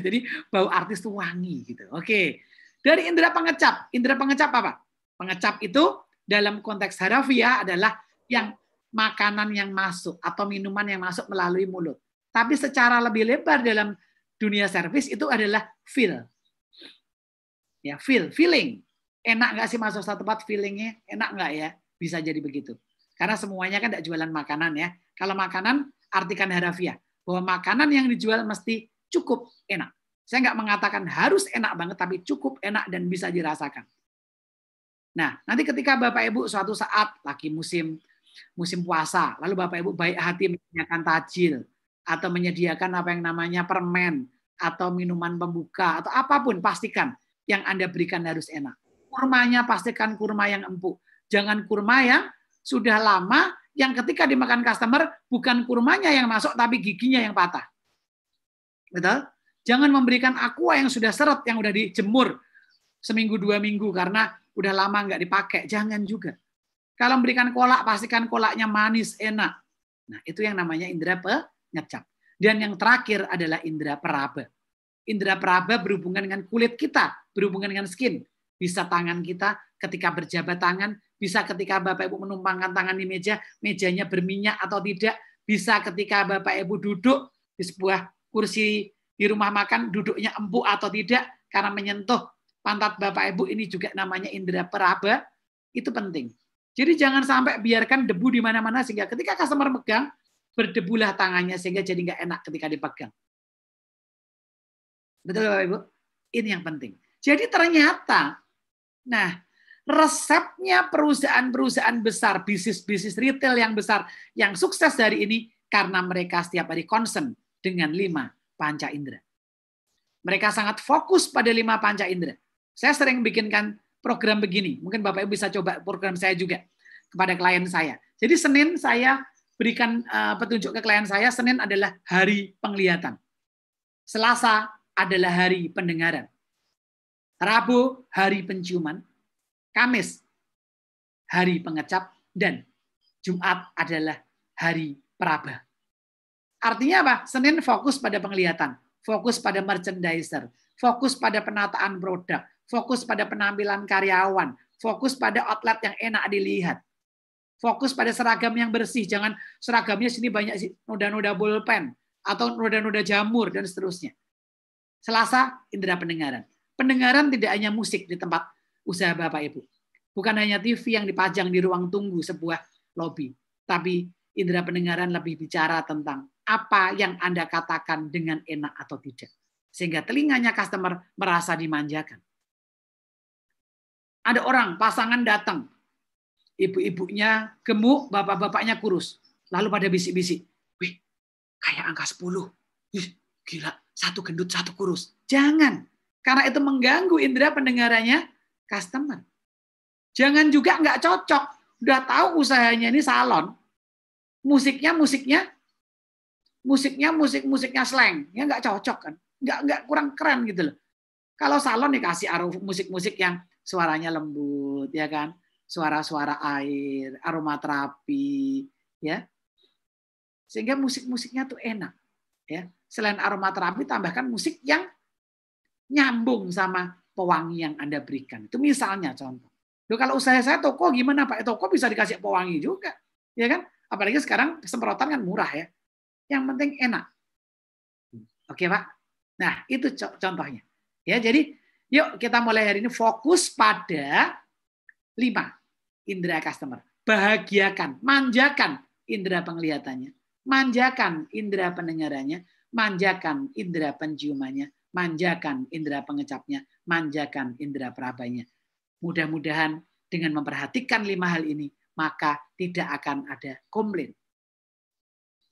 Jadi bau artis tuh wangi gitu. Oke. Dari indera pengecap. Indera pengecap apa? Pengecap itu dalam konteks harafiah adalah yang makanan yang masuk atau minuman yang masuk melalui mulut. Tapi secara lebih lebar dalam dunia servis itu adalah feel. Ya, feeling. Enak nggak sih masuk satu tempat feelingnya? Enak nggak ya? Bisa jadi begitu. Karena semuanya kan tidak jualan makanan ya. Kalau makanan, artikan harafiah. Bahwa makanan yang dijual mesti cukup enak. Saya nggak mengatakan harus enak banget, tapi cukup enak dan bisa dirasakan. Nah, nanti ketika Bapak Ibu suatu saat lagi musim puasa, lalu Bapak Ibu baik hati menyediakan tajil, atau menyediakan apa yang namanya permen, atau minuman pembuka, atau apapun, pastikan yang Anda berikan harus enak. Kurmanya pastikan kurma yang empuk. Jangan kurma yang sudah lama, yang ketika dimakan customer, bukan kurmanya yang masuk, tapi giginya yang patah. Betul? Jangan memberikan aqua yang sudah seret, yang udah dijemur seminggu 2 minggu, karena udah lama nggak dipakai. Jangan juga. Kalau memberikan kolak, pastikan kolaknya manis, enak. Nah, itu yang namanya indera pengecap. Dan yang terakhir adalah indera peraba. Indera peraba berhubungan dengan kulit kita, berhubungan dengan skin. Bisa tangan kita ketika berjabat tangan, bisa ketika Bapak Ibu menumpangkan tangan di meja, mejanya berminyak atau tidak, bisa ketika Bapak Ibu duduk di sebuah kursi di rumah makan, duduknya empuk atau tidak, karena menyentuh pantat Bapak Ibu, ini juga namanya indera peraba, itu penting. Jadi jangan sampai biarkan debu di mana-mana, sehingga ketika customer megang, berdebulah tangannya, sehingga jadi nggak enak ketika dipegang. Betul Bapak Ibu? Ini yang penting. Jadi ternyata, nah, resepnya perusahaan-perusahaan besar, bisnis-bisnis retail yang besar, yang sukses dari ini, karena mereka setiap hari concern dengan 5 panca indera. Mereka sangat fokus pada 5 panca indera. Saya sering bikinkan program begini, mungkin Bapak Ibu bisa coba program saya juga kepada klien saya. Jadi Senin saya berikan petunjuk ke klien saya, Senin adalah hari penglihatan. Selasa adalah hari pendengaran. Rabu hari penciuman. Kamis hari pengecap, dan Jumat adalah hari peraba. Artinya apa? Senin fokus pada penglihatan, fokus pada merchandiser, fokus pada penataan produk, fokus pada penampilan karyawan, fokus pada outlet yang enak dilihat, fokus pada seragam yang bersih, jangan seragamnya sini banyak noda-noda bolpen atau noda-noda jamur dan seterusnya. Selasa indera pendengaran. Pendengaran tidak hanya musik di tempat usaha Bapak Ibu. Bukan hanya TV yang dipajang di ruang tunggu sebuah lobi. Tapi indera pendengaran lebih bicara tentang apa yang Anda katakan dengan enak atau tidak. Sehingga telinganya customer merasa dimanjakan. Ada orang, pasangan datang. Ibu-ibunya gemuk, bapak-bapaknya kurus. Lalu pada bisik-bisik. Wih, kayak angka 10. Wih, gila, satu gendut, satu kurus. Jangan. Karena itu mengganggu indera pendengarannya customer. Jangan juga nggak cocok. Udah tahu usahanya ini salon. Musiknya slang. Ya nggak cocok kan. Nggak kurang keren gitu loh. Kalau salon dikasih musik-musik yang suaranya lembut, ya kan. Suara-suara air, aromaterapi, ya. Sehingga musik-musiknya tuh enak. Ya. Selain aromaterapi, tambahkan musik yang nyambung sama pewangi yang Anda berikan. Itu misalnya contoh. Loh, kalau usaha saya toko gimana Pak? Toko bisa dikasih pewangi juga, ya kan? Apalagi sekarang semprotan kan murah ya. Yang penting enak. Oke Pak? Nah itu contohnya. Ya jadi yuk kita mulai hari ini fokus pada 5 indera customer. Bahagiakan, manjakan indera penglihatannya, manjakan indera pendengarannya, manjakan indera penciumannya, manjakan indera pengecapnya, manjakan indera perabanya. Mudah-mudahan dengan memperhatikan 5 hal ini, maka tidak akan ada komplain.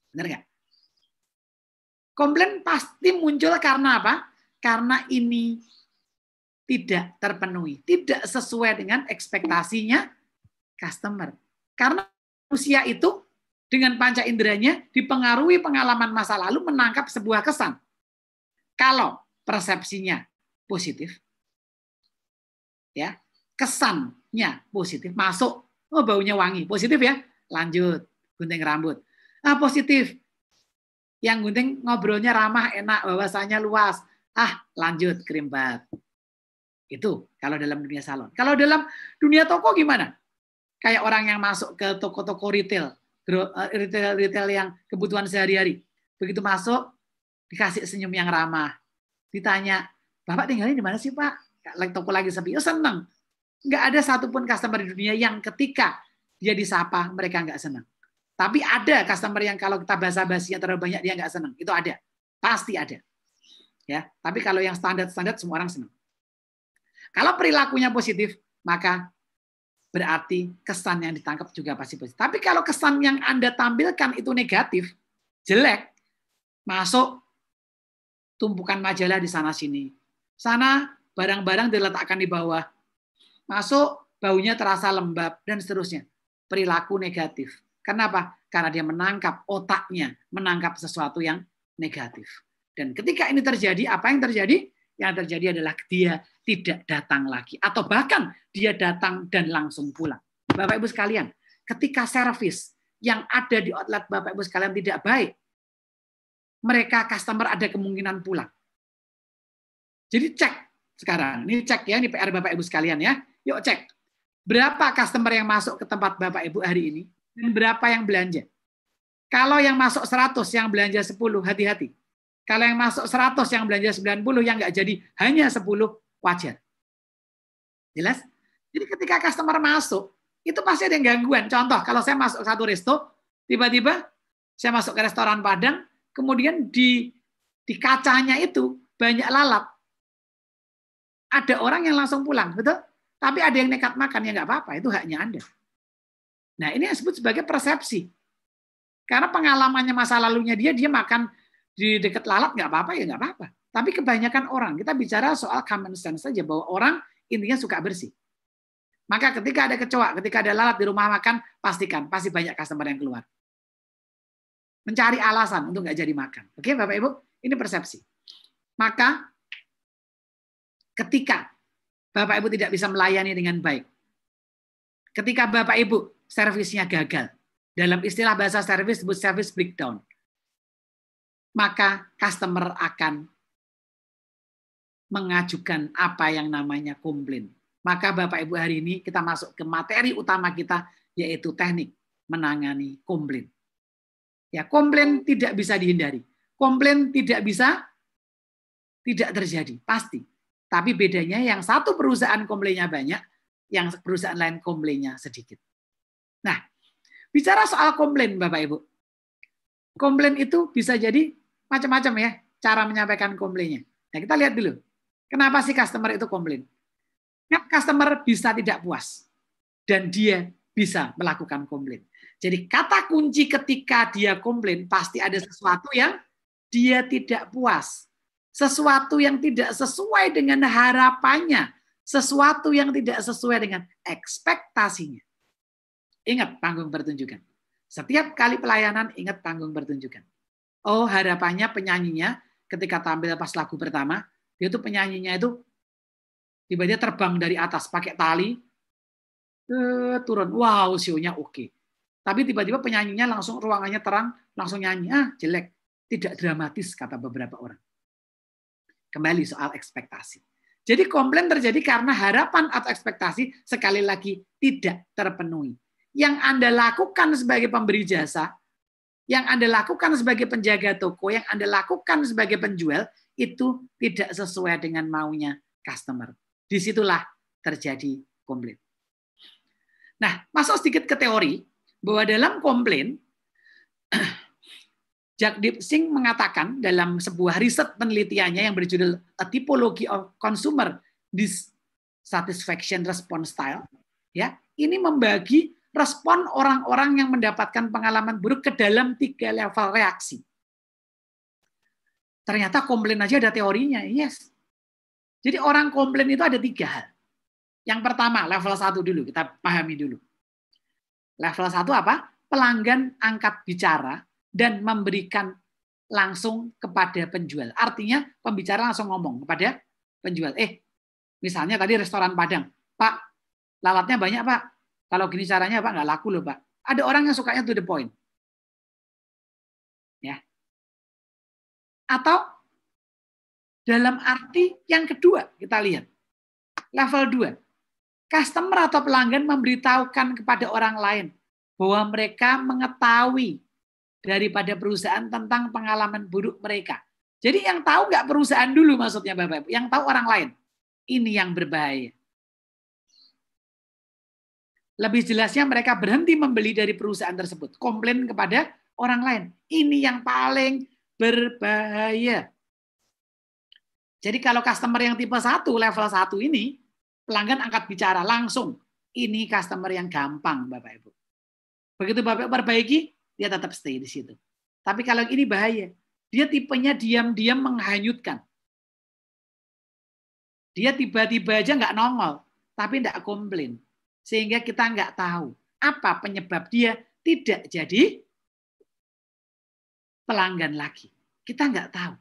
Benar nggak? Komplain pasti muncul karena apa? Karena ini tidak terpenuhi, tidak sesuai dengan ekspektasinya customer. Karena manusia itu dengan panca inderanya dipengaruhi pengalaman masa lalu menangkap sebuah kesan. Kalau persepsinya positif, ya, kesannya positif, masuk, oh baunya wangi, positif ya, lanjut, gunting rambut. Ah positif, yang gunting ngobrolnya ramah, enak, wawasannya luas, lanjut krim bat. Itu kalau dalam dunia salon. Kalau dalam dunia toko gimana? Kayak orang yang masuk ke toko-toko retail yang kebutuhan sehari-hari. Begitu masuk, dikasih senyum yang ramah. Ditanya, Bapak tinggalnya di mana sih Pak? Toko lagi sepi, seneng. Nggak ada satupun customer di dunia yang ketika dia disapa, mereka nggak senang. Tapi ada customer yang kalau kita basa-basinya terlalu banyak, dia nggak senang. Itu ada. Pasti ada. Ya, tapi kalau yang standar-standar, semua orang senang. Kalau perilakunya positif, maka berarti kesan yang ditangkap juga pasti positif. Tapi kalau kesan yang Anda tampilkan itu negatif, jelek, masuk tumpukan majalah di sana-sini. Sana barang-barang diletakkan di bawah, masuk, baunya terasa lembab, dan seterusnya. Perilaku negatif. Kenapa? Karena dia menangkap otaknya, menangkap sesuatu yang negatif. Dan ketika ini terjadi, apa yang terjadi? Yang terjadi adalah dia tidak datang lagi. Atau bahkan dia datang dan langsung pulang. Bapak Ibu sekalian, ketika servis yang ada di outlet Bapak Ibu sekalian tidak baik, mereka customer ada kemungkinan pulang. Jadi cek sekarang, ini cek ya, ini PR Bapak Ibu sekalian ya. Yuk cek, berapa customer yang masuk ke tempat Bapak Ibu hari ini, dan berapa yang belanja. Kalau yang masuk 100, yang belanja 10, hati-hati. Kalau yang masuk 100, yang belanja 90, yang nggak jadi hanya 10, wajar. Jelas? Jadi ketika customer masuk, itu pasti ada yang gangguan. Contoh, kalau saya masuk satu resto, tiba-tiba saya masuk ke restoran Padang, kemudian di kacanya itu banyak lalat. Ada orang yang langsung pulang, betul? Tapi ada yang nekat makan, ya nggak apa-apa, itu haknya Anda. Nah, ini yang disebut sebagai persepsi. Karena pengalamannya masa lalunya dia makan di dekat lalat, nggak apa-apa, ya nggak apa-apa. Tapi kebanyakan orang, kita bicara soal common sense saja, bahwa orang intinya suka bersih. Maka ketika ada kecoa, ketika ada lalat di rumah makan, pastikan, pasti banyak customer yang keluar. Mencari alasan untuk nggak jadi makan. Oke, Bapak Ibu, ini persepsi. Maka ketika Bapak Ibu tidak bisa melayani dengan baik, ketika Bapak Ibu servisnya gagal, dalam istilah bahasa servis disebut service breakdown, maka customer akan mengajukan apa yang namanya komplain. Maka Bapak Ibu hari ini kita masuk ke materi utama kita, yaitu teknik menangani komplain. Ya, komplain tidak bisa dihindari. Komplain tidak bisa tidak terjadi, pasti. Tapi bedanya yang satu perusahaan komplainnya banyak, yang perusahaan lain komplainnya sedikit. Nah, bicara soal komplain Bapak Ibu. Komplain itu bisa jadi macam-macam ya, cara menyampaikan komplainnya. Nah, kita lihat dulu. Kenapa sih customer itu komplain? Customer bisa tidak puas dan dia bisa melakukan komplain. Jadi kata kunci ketika dia komplain pasti ada sesuatu yang dia tidak puas. Sesuatu yang tidak sesuai dengan harapannya. Sesuatu yang tidak sesuai dengan ekspektasinya. Ingat panggung pertunjukan. Setiap kali pelayanan ingat panggung pertunjukan. Oh, harapannya penyanyinya ketika tampil pas lagu pertama, dia tuh penyanyinya itu tiba-tiba terbang dari atas pakai tali, turun. Wow, show-nya oke. Tapi tiba-tiba penyanyinya langsung ruangannya terang, langsung nyanyi. Jelek. Tidak dramatis, kata beberapa orang. Kembali soal ekspektasi. Jadi komplain terjadi karena harapan atau ekspektasi sekali lagi tidak terpenuhi. Yang Anda lakukan sebagai pemberi jasa, yang Anda lakukan sebagai penjaga toko, yang Anda lakukan sebagai penjual, itu tidak sesuai dengan maunya customer. Disitulah terjadi komplain. Nah, masuk sedikit ke teori, bahwa dalam komplain, Jack Dipsing mengatakan dalam sebuah riset penelitiannya yang berjudul A Typology of Consumer Dissatisfaction Response Style, ya, ini membagi respon orang-orang yang mendapatkan pengalaman buruk ke dalam 3 level reaksi. Ternyata komplain aja ada teorinya, yes. Jadi orang komplain itu ada 3 hal. Yang pertama, level 1 dulu, kita pahami dulu. Level 1 apa? Pelanggan angkat bicara dan memberikan langsung kepada penjual. Artinya pembicara langsung ngomong kepada penjual. Misalnya tadi restoran Padang. Pak, lalatnya banyak Pak. Kalau gini caranya Pak, nggak laku loh Pak. Ada orang yang sukanya to the point. Ya. Atau dalam arti yang kedua, kita lihat. Level 2. Customer atau pelanggan memberitahukan kepada orang lain bahwa mereka mengetahui daripada perusahaan tentang pengalaman buruk mereka. Jadi yang tahu nggak perusahaan dulu maksudnya Bapak Ibu, yang tahu orang lain. Ini yang berbahaya. Lebih jelasnya mereka berhenti membeli dari perusahaan tersebut, komplain kepada orang lain. Ini yang paling berbahaya. Jadi kalau customer yang tipe 1, level 1 ini, pelanggan angkat bicara langsung. Ini customer yang gampang Bapak Ibu. Begitu Bapak perbaiki, dia tetap stay di situ. Tapi kalau ini bahaya. Dia tipenya diam-diam menghanyutkan. Dia tiba-tiba aja nggak nongol, tapi nggak komplain. Sehingga kita nggak tahu apa penyebab dia tidak jadi pelanggan lagi. Kita nggak tahu.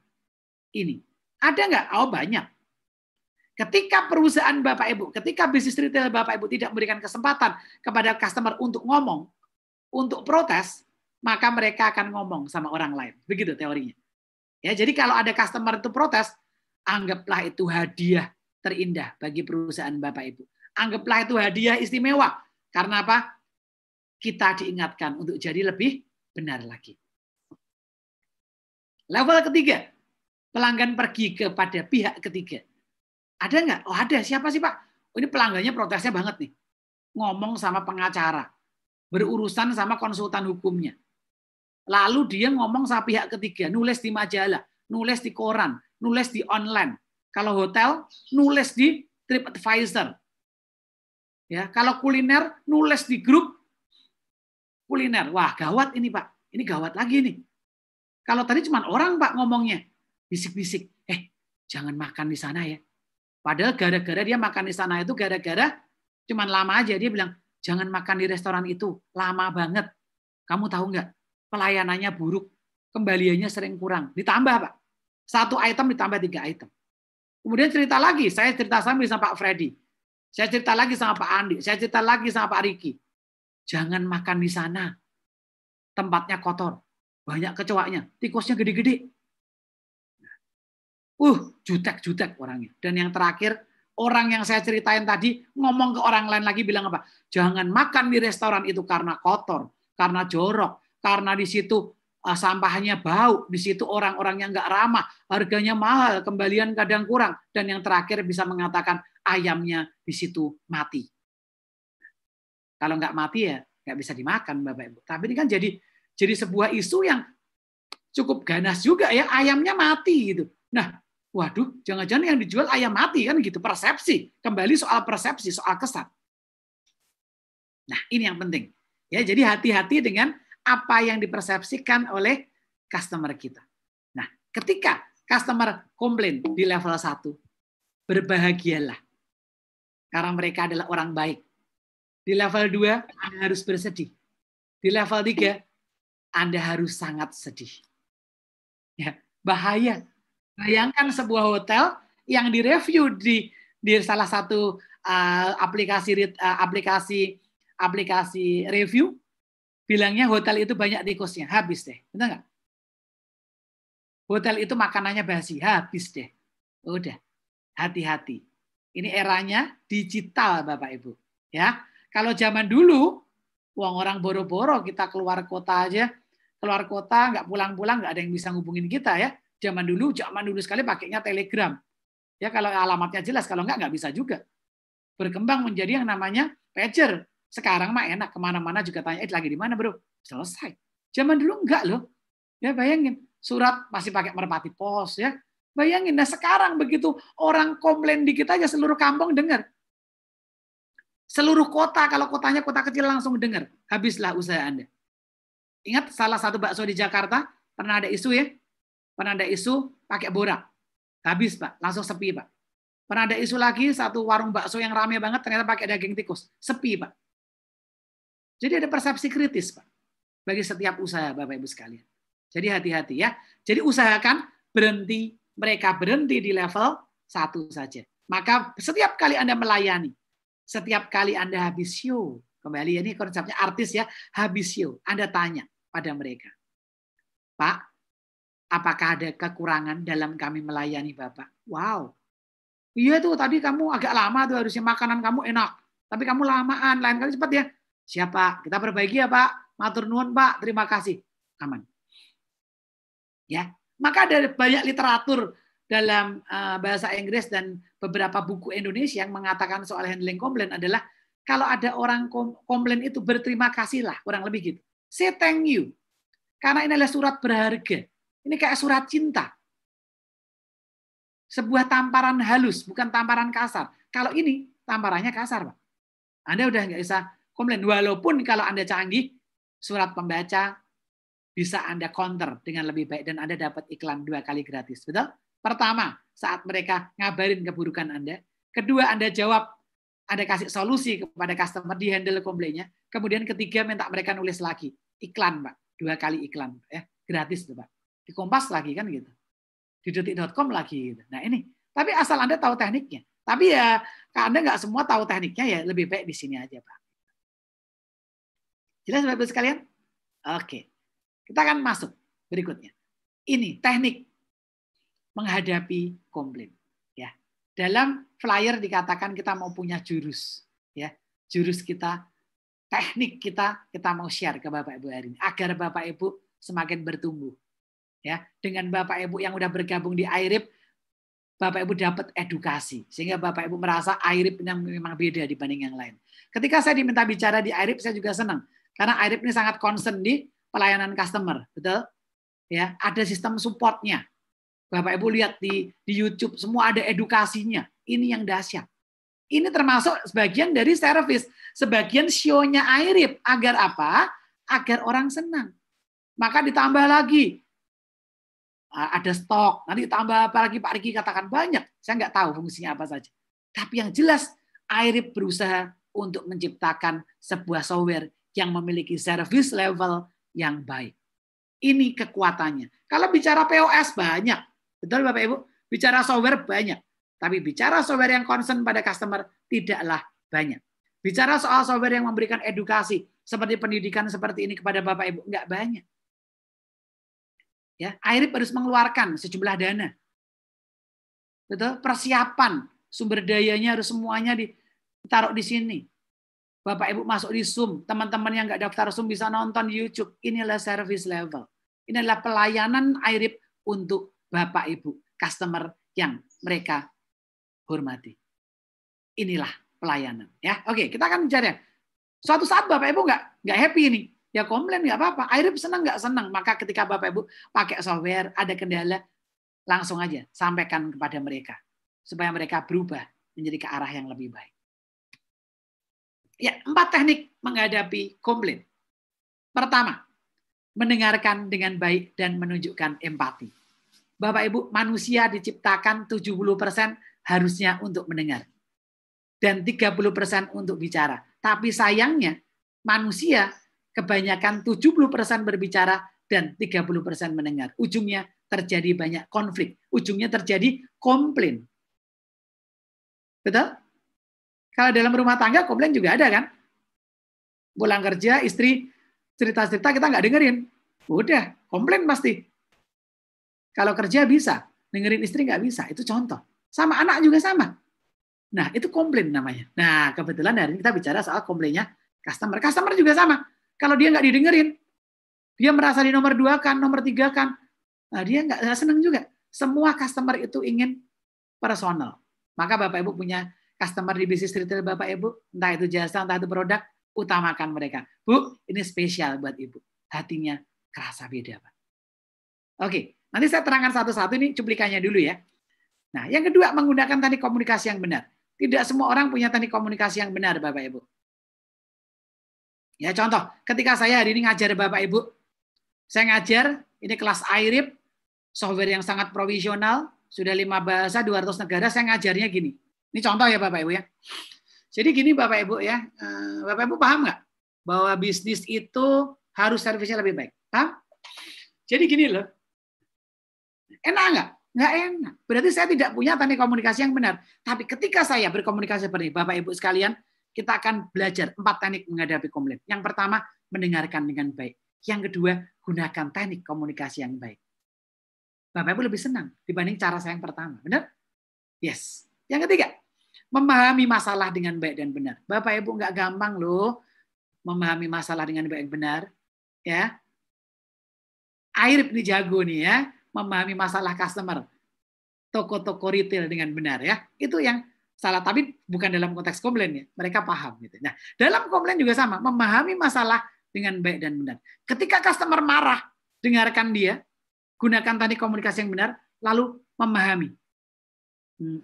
Ini ada nggak? Oh, banyak. Ketika perusahaan Bapak Ibu, ketika bisnis retail Bapak Ibu tidak memberikan kesempatan kepada customer untuk ngomong, untuk protes, maka mereka akan ngomong sama orang lain. Begitu teorinya. Ya, jadi kalau ada customer itu protes, anggaplah itu hadiah terindah bagi perusahaan Bapak Ibu. Anggaplah itu hadiah istimewa. Karena apa? Kita diingatkan untuk jadi lebih benar lagi. Level ketiga, pelanggan pergi kepada pihak ketiga. Ada nggak? Oh ada. Siapa sih Pak? Oh, ini pelanggannya protesnya banget nih. Ngomong sama pengacara. Berurusan sama konsultan hukumnya. Lalu dia ngomong sama pihak ketiga. Nulis di majalah. Nulis di koran. Nulis di online. Kalau hotel, nulis di TripAdvisor. Ya, kalau kuliner, nulis di grup kuliner. Wah, gawat ini Pak. Ini gawat lagi nih. Kalau tadi cuma orang Pak ngomongnya. Bisik-bisik. Jangan makan di sana ya. Padahal gara-gara dia makan di sana itu gara-gara cuman lama aja. Dia bilang, jangan makan di restoran itu. Lama banget. Kamu tahu nggak? Pelayanannya buruk. Kembaliannya sering kurang. Ditambah Pak. 1 item ditambah 3 item. Kemudian cerita lagi. Saya cerita sama Pak Freddy. Saya cerita lagi sama Pak Andi. Saya cerita lagi sama Pak Riki. Jangan makan di sana. Tempatnya kotor. Banyak kecoaknya. Tikusnya gede-gede. Jutek-jutek orangnya. Dan yang terakhir, orang yang saya ceritain tadi ngomong ke orang lain lagi bilang apa? Jangan makan di restoran itu karena kotor, karena jorok, karena di situ sampahnya bau, di situ orang-orangnya nggak ramah, harganya mahal, kembalian kadang kurang, dan yang terakhir bisa mengatakan ayamnya di situ mati. Kalau nggak mati ya nggak bisa dimakan Bapak Ibu. Tapi ini kan jadi sebuah isu yang cukup ganas juga ya, ayamnya mati gitu. Nah, waduh, jangan-jangan yang dijual ayam mati kan gitu, persepsi. Kembali soal persepsi, soal kesan. Nah, ini yang penting. Ya, jadi hati-hati dengan apa yang dipersepsikan oleh customer kita. Nah, ketika customer komplain di level 1, berbahagialah. Karena mereka adalah orang baik. Di level 2, Anda harus bersedih. Di level 3, Anda harus sangat sedih. Ya, bahaya. Bayangkan sebuah hotel yang direview di salah satu aplikasi review, bilangnya hotel itu banyak tikusnya, habis deh, benar nggak? Hotel itu makanannya basi, habis deh. Udah, hati-hati. Ini eranya digital, Bapak Ibu. Ya, kalau zaman dulu, uang orang boro-boro kita keluar kota aja, nggak pulang-pulang nggak ada yang bisa ngubungin kita ya. Zaman dulu sekali pakainya telegram. Ya kalau alamatnya jelas, kalau nggak bisa juga. Berkembang menjadi yang namanya pager. Sekarang mah enak, kemana-mana juga tanya, lagi di mana bro? Selesai. Zaman dulu enggak loh. Ya bayangin, surat masih pakai merpati pos ya. Bayangin, nah sekarang begitu orang komplain dikit aja seluruh kampung dengar. Seluruh kota, kalau kotanya kota kecil langsung dengar. Habislah usaha Anda. Ingat salah satu bakso di Jakarta, pernah ada isu ya? Pernah ada isu pakai borak. Habis Pak, langsung sepi Pak. Pernah ada isu lagi, satu warung bakso yang ramai banget ternyata pakai daging tikus. Sepi Pak. Jadi ada persepsi kritis Pak. Bagi setiap usaha Bapak Ibu sekalian. Jadi hati-hati ya. Jadi usahakan mereka berhenti di level 1 saja. Maka setiap kali Anda melayani, setiap kali Anda habis show, kembali ini konsepnya artis ya, habis show, Anda tanya pada mereka, Pak, apakah ada kekurangan dalam kami melayani Bapak? Wow. Iya tuh tadi kamu agak lama tuh, harusnya makanan kamu enak. Tapi kamu lamaan, lain kali cepat ya. Siapa? Kita perbaiki ya Pak. Matur nuwun Pak, terima kasih. Aman. Ya, maka ada banyak literatur dalam bahasa Inggris dan beberapa buku Indonesia yang mengatakan soal handling komplain adalah kalau ada orang komplain itu berterima kasihlah, kurang lebih gitu. Say thank you. Karena ini adalah surat berharga. Ini kayak surat cinta. Sebuah tamparan halus, bukan tamparan kasar. Kalau ini, tamparannya kasar, Pak. Anda udah nggak bisa komplain. Walaupun kalau Anda canggih, surat pembaca bisa Anda counter dengan lebih baik dan Anda dapat iklan 2 kali gratis. Betul? Pertama, saat mereka ngabarin keburukan Anda. Kedua, Anda jawab, Anda kasih solusi kepada customer, di handle komplainnya. Kemudian ketiga, minta mereka nulis lagi. Iklan, Pak. 2 kali iklan. Ya, gratis tuh, Pak. Di Kompas lagi kan gitu. Di detik.com lagi gitu. Nah ini, tapi asal Anda tahu tekniknya. Tapi ya, kalau Anda nggak semua tahu tekniknya, ya lebih baik di sini aja, Pak. Jelas, Bapak-Ibu sekalian? Oke. Kita akan masuk berikutnya. Ini teknik menghadapi komplain. Ya, dalam flyer dikatakan kita mau punya jurus. Ya, jurus kita, teknik kita mau share ke Bapak Ibu hari ini agar Bapak Ibu semakin bertumbuh. Ya, dengan Bapak Ibu yang udah bergabung di iRib, Bapak Ibu dapat edukasi sehingga Bapak Ibu merasa iRib yang memang beda dibanding yang lain. Ketika saya diminta bicara di iRib, saya juga senang karena iRib ini sangat concern di pelayanan customer, betul? Ya, ada sistem supportnya. Bapak Ibu lihat di YouTube semua ada edukasinya. Ini yang dahsyat. Ini termasuk sebagian dari service, sebagian show-nya iRib. Agar apa? Agar orang senang. Maka ditambah lagi. Ada stok. Nanti ditambah apa lagi Pak Riki katakan banyak. Saya nggak tahu fungsinya apa saja. Tapi yang jelas iRib berusaha untuk menciptakan sebuah software yang memiliki service level yang baik. Ini kekuatannya. Kalau bicara POS banyak. Betul Bapak Ibu? Bicara software banyak. Tapi bicara software yang concern pada customer tidaklah banyak. Bicara soal software yang memberikan edukasi seperti pendidikan seperti ini kepada Bapak Ibu enggak banyak. Ya, iRib harus mengeluarkan sejumlah dana. Betul? Persiapan sumber dayanya harus semuanya ditaruh di sini. Bapak Ibu masuk di Zoom, teman-teman yang enggak daftar Zoom bisa nonton di YouTube. Inilah service level. Ini adalah pelayanan iRib untuk Bapak Ibu, customer yang mereka hormati. Inilah pelayanan. Ya, oke, kita akan bicara. Suatu saat Bapak Ibu nggak happy nih, ya komplain nggak apa-apa. iRib senang nggak senang, maka ketika Bapak Ibu pakai software ada kendala, langsung aja sampaikan kepada mereka supaya mereka berubah menjadi ke arah yang lebih baik. Ya, 4 teknik menghadapi komplain. Pertama, mendengarkan dengan baik dan menunjukkan empati. Bapak Ibu, manusia diciptakan 70% harusnya untuk mendengar. Dan 30% untuk bicara. Tapi sayangnya, manusia kebanyakan 70% berbicara dan 30% mendengar. Ujungnya terjadi banyak konflik. Ujungnya terjadi komplain. Betul? Kalau dalam rumah tangga, komplain juga ada kan? Pulang kerja, istri cerita-cerita kita nggak dengerin. Udah, komplain pasti. Kalau kerja bisa, dengerin istri nggak bisa. Itu contoh. Sama anak juga sama. Nah, itu komplain namanya. Nah, kebetulan hari ini kita bicara soal komplainnya customer. Customer juga sama. Kalau dia nggak didengerin, dia merasa di nomor 2 kan, nomor 3 kan. Nah, dia nggak senang juga. Semua customer itu ingin personal. Maka Bapak Ibu punya customer di bisnis retail Bapak Ibu, entah itu jasa, entah itu produk, utamakan mereka. Bu, ini spesial buat Ibu. Hatinya kerasa beda, Pak. Oke, nanti saya terangkan satu-satu ini cuplikannya dulu ya. Nah, yang kedua, menggunakan teknik komunikasi yang benar. Tidak semua orang punya teknik komunikasi yang benar, Bapak Ibu. Ya, contoh, ketika saya hari ini ngajar Bapak Ibu, saya ngajar, ini kelas iRib, software yang sangat profesional, sudah 5 bahasa, 200 negara, saya ngajarnya gini. Ini contoh ya Bapak Ibu ya. Jadi gini Bapak Ibu ya, Bapak Ibu paham nggak? Bahwa bisnis itu harus servisnya lebih baik. Paham? Jadi gini loh, enak nggak? Nggak enak. Berarti saya tidak punya teknik komunikasi yang benar. Tapi ketika saya berkomunikasi seperti ini, Bapak Ibu sekalian, kita akan belajar 4 teknik menghadapi komplain. Yang pertama, mendengarkan dengan baik. Yang kedua, gunakan teknik komunikasi yang baik. Bapak Ibu lebih senang dibanding cara saya yang pertama. Benar? Yes. Yang ketiga, memahami masalah dengan baik dan benar. Bapak Ibu nggak gampang loh memahami masalah dengan baik dan benar. Ya. iRib ini jago nih ya, memahami masalah customer. Toko-toko retail dengan benar ya. Itu yang salah, tapi bukan dalam konteks komplain ya. Mereka paham gitu. Nah, dalam komplain juga sama, memahami masalah dengan baik dan benar. Ketika customer marah, dengarkan dia, gunakan teknik komunikasi yang benar, lalu memahami.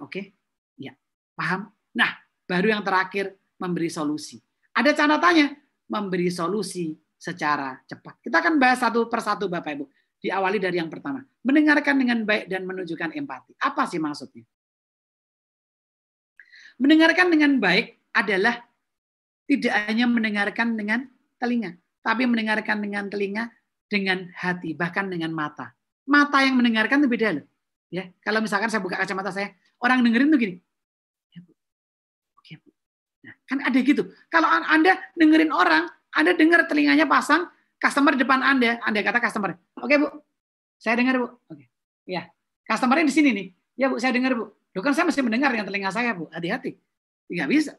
Oke. Ya, paham? Nah, baru yang terakhir memberi solusi. Ada catatannya, memberi solusi secara cepat. Kita akan bahas satu persatu Bapak Ibu. diawali dari yang pertama. Mendengarkan dengan baik dan menunjukkan empati. Apa sih maksudnya? Mendengarkan dengan baik adalah tidak hanya mendengarkan dengan telinga, tapi mendengarkan dengan telinga, dengan hati, bahkan dengan mata. Mata yang mendengarkan itu beda loh. Ya, kalau misalkan saya buka kacamata saya, orang dengerin tuh gini. Ya, Bu. Oke, Bu. Nah, kan ada gitu. Kalau Anda dengerin orang, Anda dengar telinganya pasang, customer depan Anda kata customer, oke Bu, saya dengar Bu. Oke, ya, customernya di sini nih. Ya Bu, saya dengar Bu. Loh kan saya masih mendengar dengan telinga saya Bu. Hati-hati. Tidak bisa.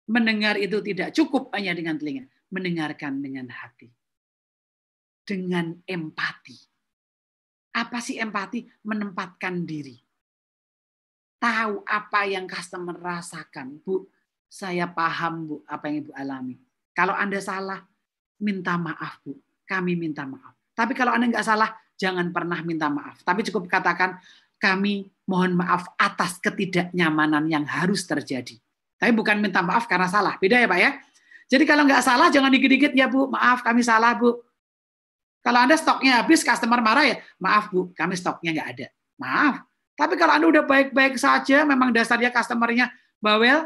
Mendengar itu tidak cukup hanya dengan telinga. Mendengarkan dengan hati. Dengan empati. Apa sih empati? Menempatkan diri. Tahu apa yang customer rasakan. Bu, saya paham Bu apa yang Ibu alami. Kalau Anda salah, minta maaf Bu. Kami minta maaf. Tapi kalau Anda nggak salah, jangan pernah minta maaf. Tapi cukup katakan, kami mohon maaf atas ketidaknyamanan yang harus terjadi. Tapi bukan minta maaf karena salah. Beda ya Pak ya? Jadi kalau nggak salah, jangan dikit-dikit ya Bu. Maaf, kami salah Bu. Kalau Anda stoknya habis, customer marah ya, maaf Bu, kami stoknya nggak ada. Maaf. Tapi kalau Anda udah baik-baik saja, memang dasarnya customernya bawel,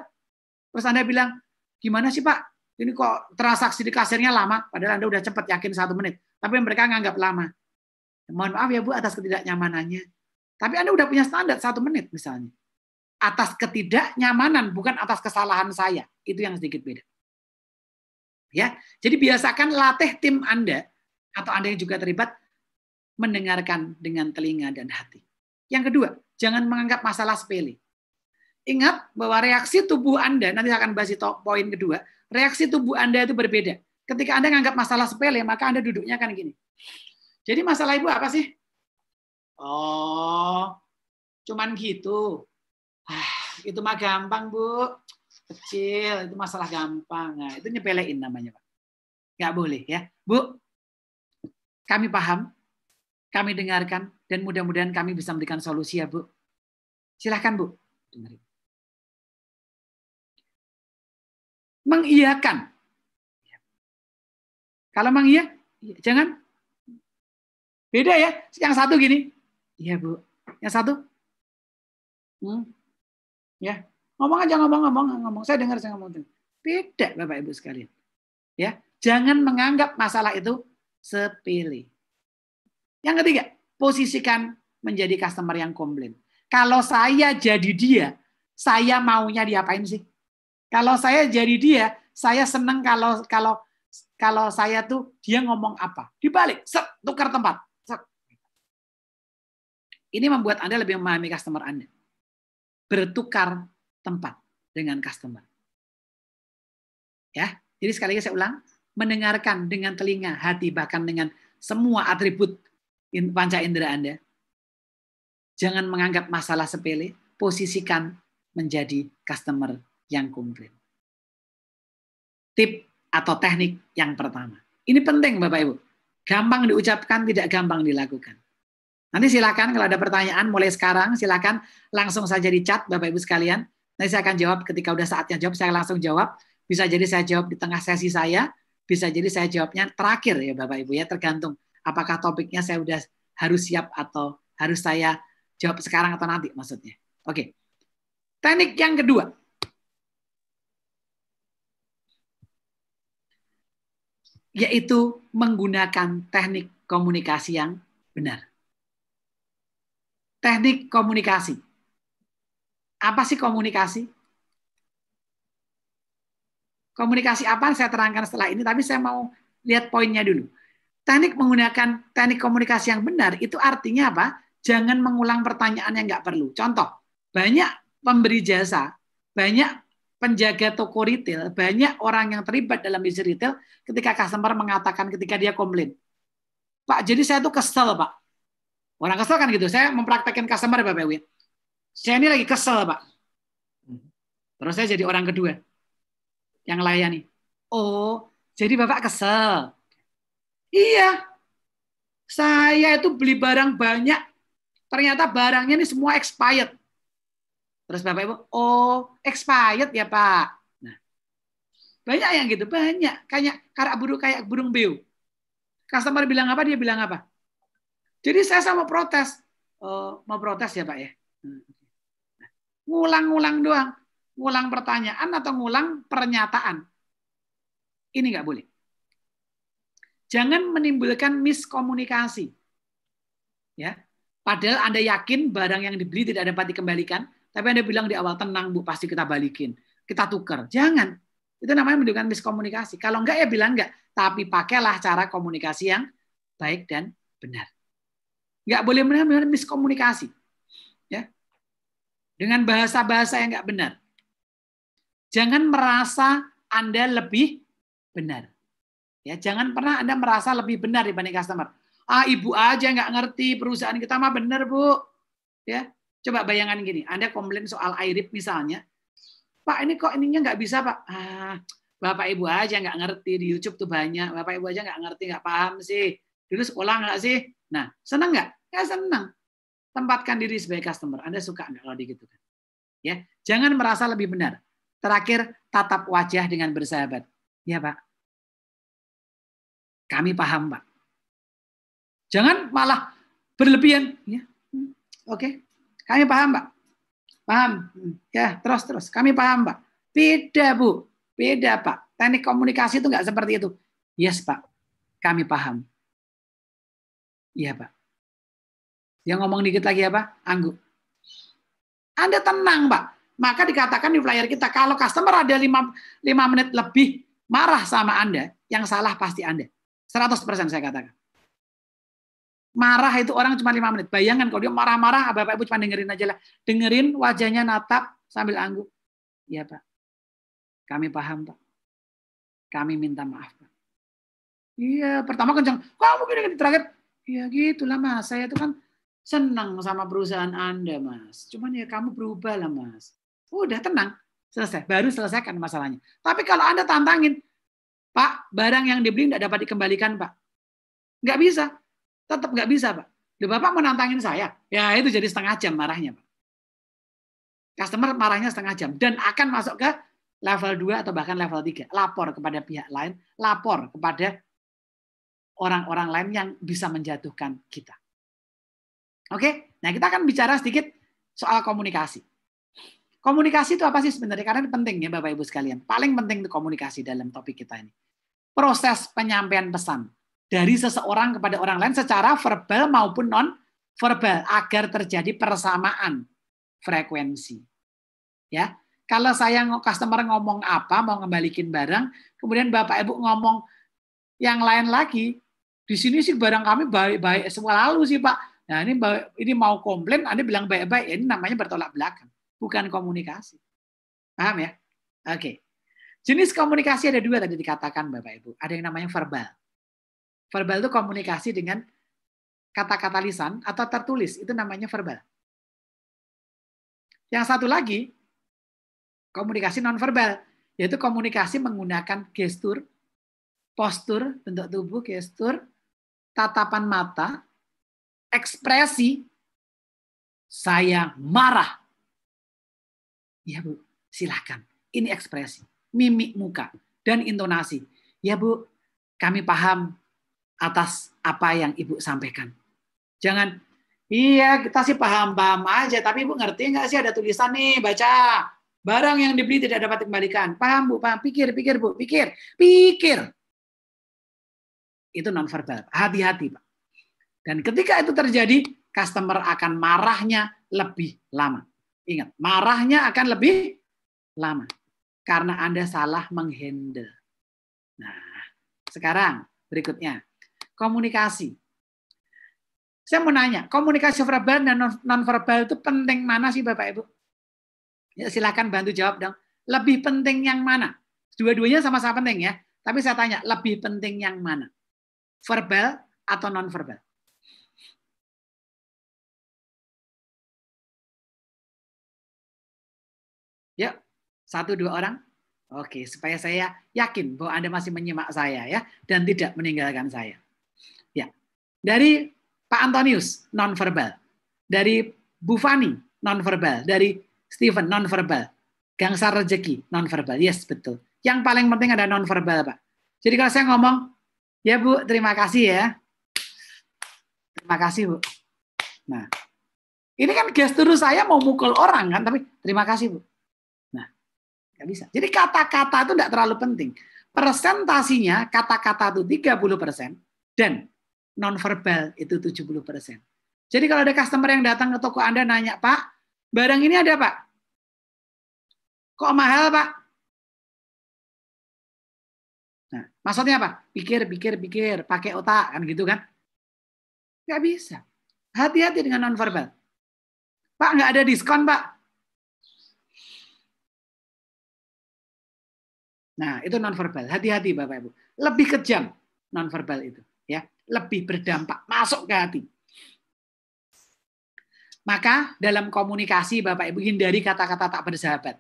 terus Anda bilang, gimana sih Pak? Ini kok transaksi di kasirnya lama, padahal Anda udah cepat yakin 1 menit. Tapi mereka nganggap lama. Mohon maaf ya Bu atas ketidaknyamanannya. Tapi Anda udah punya standar 1 menit misalnya. Atas ketidaknyamanan, bukan atas kesalahan saya. Itu yang sedikit beda. Ya, jadi biasakan latih tim Anda atau Anda yang juga terlibat mendengarkan dengan telinga dan hati. Yang kedua, jangan menganggap masalah sepele. Ingat bahwa reaksi tubuh Anda, nanti saya akan bahas itu poin kedua, reaksi tubuh Anda itu berbeda. Ketika Anda menganggap masalah sepele, maka Anda duduknya kan gini. Jadi masalah Ibu apa sih? Oh, cuman gitu. Itu mah gampang, Bu. Kecil, itu masalah gampang. Nah, itu nyepelein namanya, Pak. Nggak boleh ya. Bu, kami paham, kami dengarkan, dan mudah-mudahan kami bisa memberikan solusi ya, Bu. Silahkan, Bu. Dengerin. Mengiyakan. Kalau mengiyak, jangan. Beda ya. Yang satu gini. Iya, Bu. Yang satu. Ya. Ngomong aja, ngomong. Saya dengar, saya ngomong. Beda, Bapak Ibu sekalian. Ya. Jangan menganggap masalah itu sepele. Yang ketiga, posisikan menjadi customer yang komplain. Kalau saya jadi dia, saya maunya diapain sih? Kalau saya jadi dia, saya senang kalau saya tuh dia ngomong apa. Dibalik, tukar tempat. Ini membuat Anda lebih memahami customer Anda. Bertukar tempat dengan customer. Ya, jadi sekali lagi saya ulang, mendengarkan dengan telinga, hati, bahkan dengan semua atribut panca indera Anda. Jangan menganggap masalah sepele, posisikan menjadi customer yang komplain. Tip atau teknik yang pertama. Ini penting Bapak Ibu. Gampang diucapkan, tidak gampang dilakukan. Nanti silakan kalau ada pertanyaan mulai sekarang, silakan langsung saja di chat Bapak Ibu sekalian. Nanti saya akan jawab ketika udah saatnya jawab, saya langsung jawab. Bisa jadi saya jawab di tengah sesi saya, bisa jadi saya jawabnya terakhir ya Bapak Ibu ya, tergantung apakah topiknya saya udah harus siap atau harus saya jawab sekarang atau nanti maksudnya. Oke. Teknik yang kedua. Yaitu menggunakan teknik komunikasi yang benar. Teknik komunikasi. Apa sih komunikasi? Komunikasi apa saya terangkan setelah ini, tapi saya mau lihat poinnya dulu. Teknik menggunakan teknik komunikasi yang benar itu artinya apa? Jangan mengulang pertanyaan yang nggak perlu. Contoh, banyak pemberi jasa, banyak penjaga toko retail, banyak orang yang terlibat dalam bisnis retail ketika customer mengatakan ketika dia komplain. Pak, jadi saya tuh kesel, Pak. Orang kesel kan gitu. Saya mempraktekkan customer, Bapak Ibu. Saya ini lagi kesel, Pak. Terus saya jadi orang kedua yang layani. Oh, jadi Bapak kesel. Iya. Saya itu beli barang banyak. Ternyata barangnya ini semua expired. Terus Bapak Ibu, oh, expired ya, Pak. Nah, banyak yang gitu, banyak. Kayak burung beo. Customer bilang apa, dia bilang apa? Jadi saya sama protes. Mau protes ya Pak ya? Ngulang-ngulang doang. Ngulang pertanyaan atau ngulang pernyataan. Ini nggak boleh. Jangan menimbulkan miskomunikasi. Ya. Padahal Anda yakin barang yang dibeli tidak dapat dikembalikan, tapi Anda bilang di awal, tenang Bu, pasti kita balikin. Kita tukar. Jangan. Itu namanya menimbulkan miskomunikasi. Kalau enggak ya bilang enggak. Tapi pakailah cara komunikasi yang baik dan benar. Enggak boleh benar-benar miskomunikasi. Ya. Dengan bahasa-bahasa yang enggak benar. Jangan merasa Anda lebih benar. Ya, jangan pernah Anda merasa lebih benar dibanding customer. Ibu aja nggak ngerti, perusahaan kita mah benar Bu. Ya, coba bayangkan gini, Anda komplain soal airip misalnya, Pak ini kok ininya nggak bisa Pak. Bapak Ibu aja nggak ngerti, di YouTube tuh banyak, Bapak Ibu aja nggak ngerti, nggak paham sih. Dulu sekolah nggak sih? Nah, senang nggak? Ya senang. Tempatkan diri sebagai customer. Anda suka nggak kalau digitukan? Ya, jangan merasa lebih benar. Terakhir, tatap wajah dengan bersahabat. Ya Pak, kami paham Pak. Jangan malah berlebihan. Ya. Oke, kami paham Pak. Paham? Ya, terus. Kami paham Pak. Beda Bu, beda Pak. Teknik komunikasi itu nggak seperti itu. Yes Pak, kami paham. Iya Pak. Yang ngomong dikit lagi apa? Anggu. Anda tenang Pak. Maka dikatakan di flyer kita, kalau customer ada 5 menit lebih marah sama Anda, yang salah pasti Anda. 100% saya katakan. Marah itu orang cuma 5 menit. Bayangkan kalau dia marah-marah, Bapak Ibu cuma dengerin aja lah. Dengerin, wajahnya natap sambil angguk. Iya Pak. Kami paham Pak. Kami minta maaf Pak. Iya, pertama kencang. Kamu gini terakhir. Ya gitulah Mas. Saya itu kan senang sama perusahaan Anda Mas. Cuman ya kamu berubah lah Mas. Udah tenang. Selesai. Baru selesaikan masalahnya. Tapi kalau Anda tantangin, Pak, barang yang dibeli tidak dapat dikembalikan Pak. Nggak bisa. Tetap nggak bisa, Pak. Loh, Bapak mau nantangin saya? Ya, itu jadi setengah jam marahnya, Pak. Customer marahnya setengah jam. Dan akan masuk ke level 2 atau bahkan level 3. Lapor kepada pihak lain, lapor kepada orang-orang lain yang bisa menjatuhkan kita. Oke? Nah, kita akan bicara sedikit soal komunikasi. Komunikasi itu apa sih sebenarnya? Karena ini penting ya, Bapak Ibu sekalian. Paling penting itu komunikasi dalam topik kita ini. Proses penyampaian pesan dari seseorang kepada orang lain secara verbal maupun non-verbal agar terjadi persamaan frekuensi. Ya, kalau saya customer ngomong apa mau ngembalikin barang, kemudian Bapak Ibu ngomong yang lain lagi, di sini sih barang kami baik-baik selalu sih Pak. Nah ini mau komplain, Anda bilang baik-baik, ini namanya bertolak belakang, bukan komunikasi. Paham ya? Oke. Jenis komunikasi ada 2 tadi dikatakan Bapak Ibu. Ada yang namanya verbal. Verbal itu komunikasi dengan kata-kata lisan atau tertulis. Itu namanya verbal. Yang satu lagi, komunikasi nonverbal. Yaitu komunikasi menggunakan gestur, postur, bentuk tubuh, gestur, tatapan mata, ekspresi, saya marah. Ya Bu, silakan. Ini ekspresi, mimik muka, dan intonasi. Ya Bu, kami paham atas apa yang Ibu sampaikan. Jangan, iya kita sih paham-paham aja, tapi Ibu ngerti nggak sih ada tulisan nih, baca. Barang yang dibeli tidak dapat dikembalikan. Paham Bu, paham. Pikir Bu, pikir. Itu nonverbal. Hati-hati Pak. Dan ketika itu terjadi, customer akan marahnya lebih lama. Ingat, marahnya akan lebih lama. Karena Anda salah menghandle. Nah, sekarang berikutnya. Komunikasi. Saya mau nanya, komunikasi verbal dan non-verbal itu penting mana sih Bapak Ibu? Ya, silakan bantu jawab dong. Lebih penting yang mana? Dua-duanya sama-sama penting ya. Tapi saya tanya, lebih penting yang mana? Verbal atau non-verbal? Yuk, 1-2 orang. Oke, supaya saya yakin bahwa Anda masih menyimak saya ya dan tidak meninggalkan saya. Ya. Dari Pak Antonius nonverbal, dari Bu Fani nonverbal, dari Steven nonverbal, Gangsar Rezeki nonverbal. Yes, betul. Yang paling penting ada nonverbal, Pak. Jadi kalau saya ngomong, ya Bu, terima kasih ya. Terima kasih, Bu. Nah, ini kan gestur saya mau mukul orang kan, tapi terima kasih, Bu. Nah, nggak bisa. Jadi kata-kata itu nggak terlalu penting. Presentasinya kata-kata itu 30% dan nonverbal itu 70%. Jadi kalau ada customer yang datang ke toko Anda nanya, Pak, barang ini ada, Pak? Kok mahal, Pak? Nah, maksudnya apa? Pikir, pakai otak, kan gitu kan? Nggak bisa. Hati-hati dengan nonverbal. Pak, nggak ada diskon, Pak. Nah, itu nonverbal. Hati-hati, Bapak Ibu. Lebih kejam nonverbal itu, ya. Lebih berdampak, masuk ke hati. Maka dalam komunikasi, Bapak Ibu, hindari kata-kata tak bersahabat.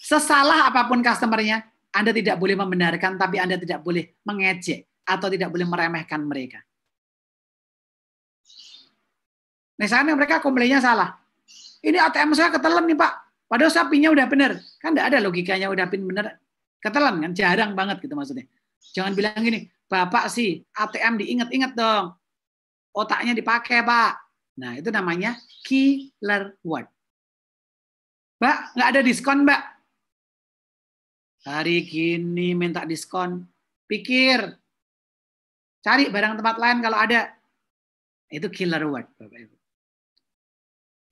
Sesalah apapun customernya, Anda tidak boleh membenarkan, tapi Anda tidak boleh mengejek atau tidak boleh meremehkan mereka. Misalnya mereka komplainnya salah. Ini ATM saya ketelan nih, Pak. Padahal saya pinnya udah benar. Kan enggak ada logikanya udah pin benar. Ketelan kan, jarang banget gitu maksudnya. Jangan bilang gini, Bapak sih ATM diingat-ingat dong. Otaknya dipakai, Pak. Nah, itu namanya killer word. Mbak, nggak ada diskon, Mbak. Hari gini minta diskon. Pikir. Cari barang tempat lain kalau ada. Itu killer word, Bapak Ibu.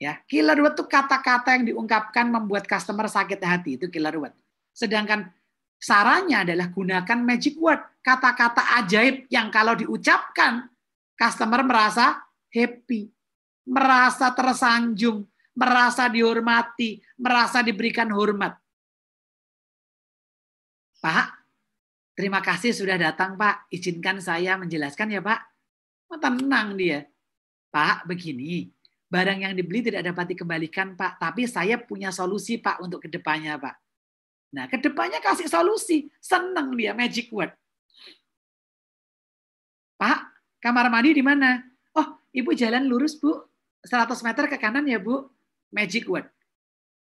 Ya, killer word itu kata-kata yang diungkapkan membuat customer sakit hati. Itu killer word. Sedangkan sarannya adalah gunakan magic word. Kata-kata ajaib yang kalau diucapkan, customer merasa happy. Merasa tersanjung. Merasa dihormati. Merasa diberikan hormat. Pak, terima kasih sudah datang, Pak. Izinkan saya menjelaskan ya, Pak. Tenang dia. Pak, begini. Barang yang dibeli tidak dapat dikembalikan, Pak. Tapi saya punya solusi, Pak, untuk kedepannya, Pak. Nah, kedepannya kasih solusi. Senang dia, magic word. Pak, kamar mandi di mana? Oh, Ibu jalan lurus, Bu. 100 meter ke kanan ya, Bu. Magic word.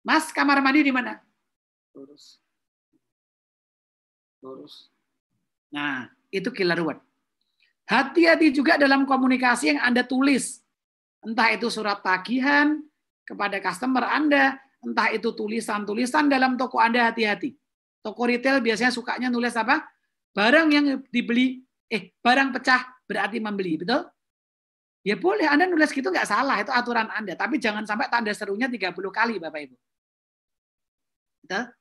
Mas, kamar mandi di mana? Lurus. Lurus. Nah, itu killer word. Hati-hati juga dalam komunikasi yang Anda tulis. Entah itu surat tagihan kepada customer Anda, entah itu tulisan-tulisan dalam toko Anda, hati-hati. Toko retail biasanya sukanya nulis apa? Barang yang dibeli, barang pecah berarti membeli, betul? Ya boleh, Anda nulis gitu nggak salah, itu aturan Anda. Tapi jangan sampai tanda serunya 30 kali, Bapak Ibu. Betul?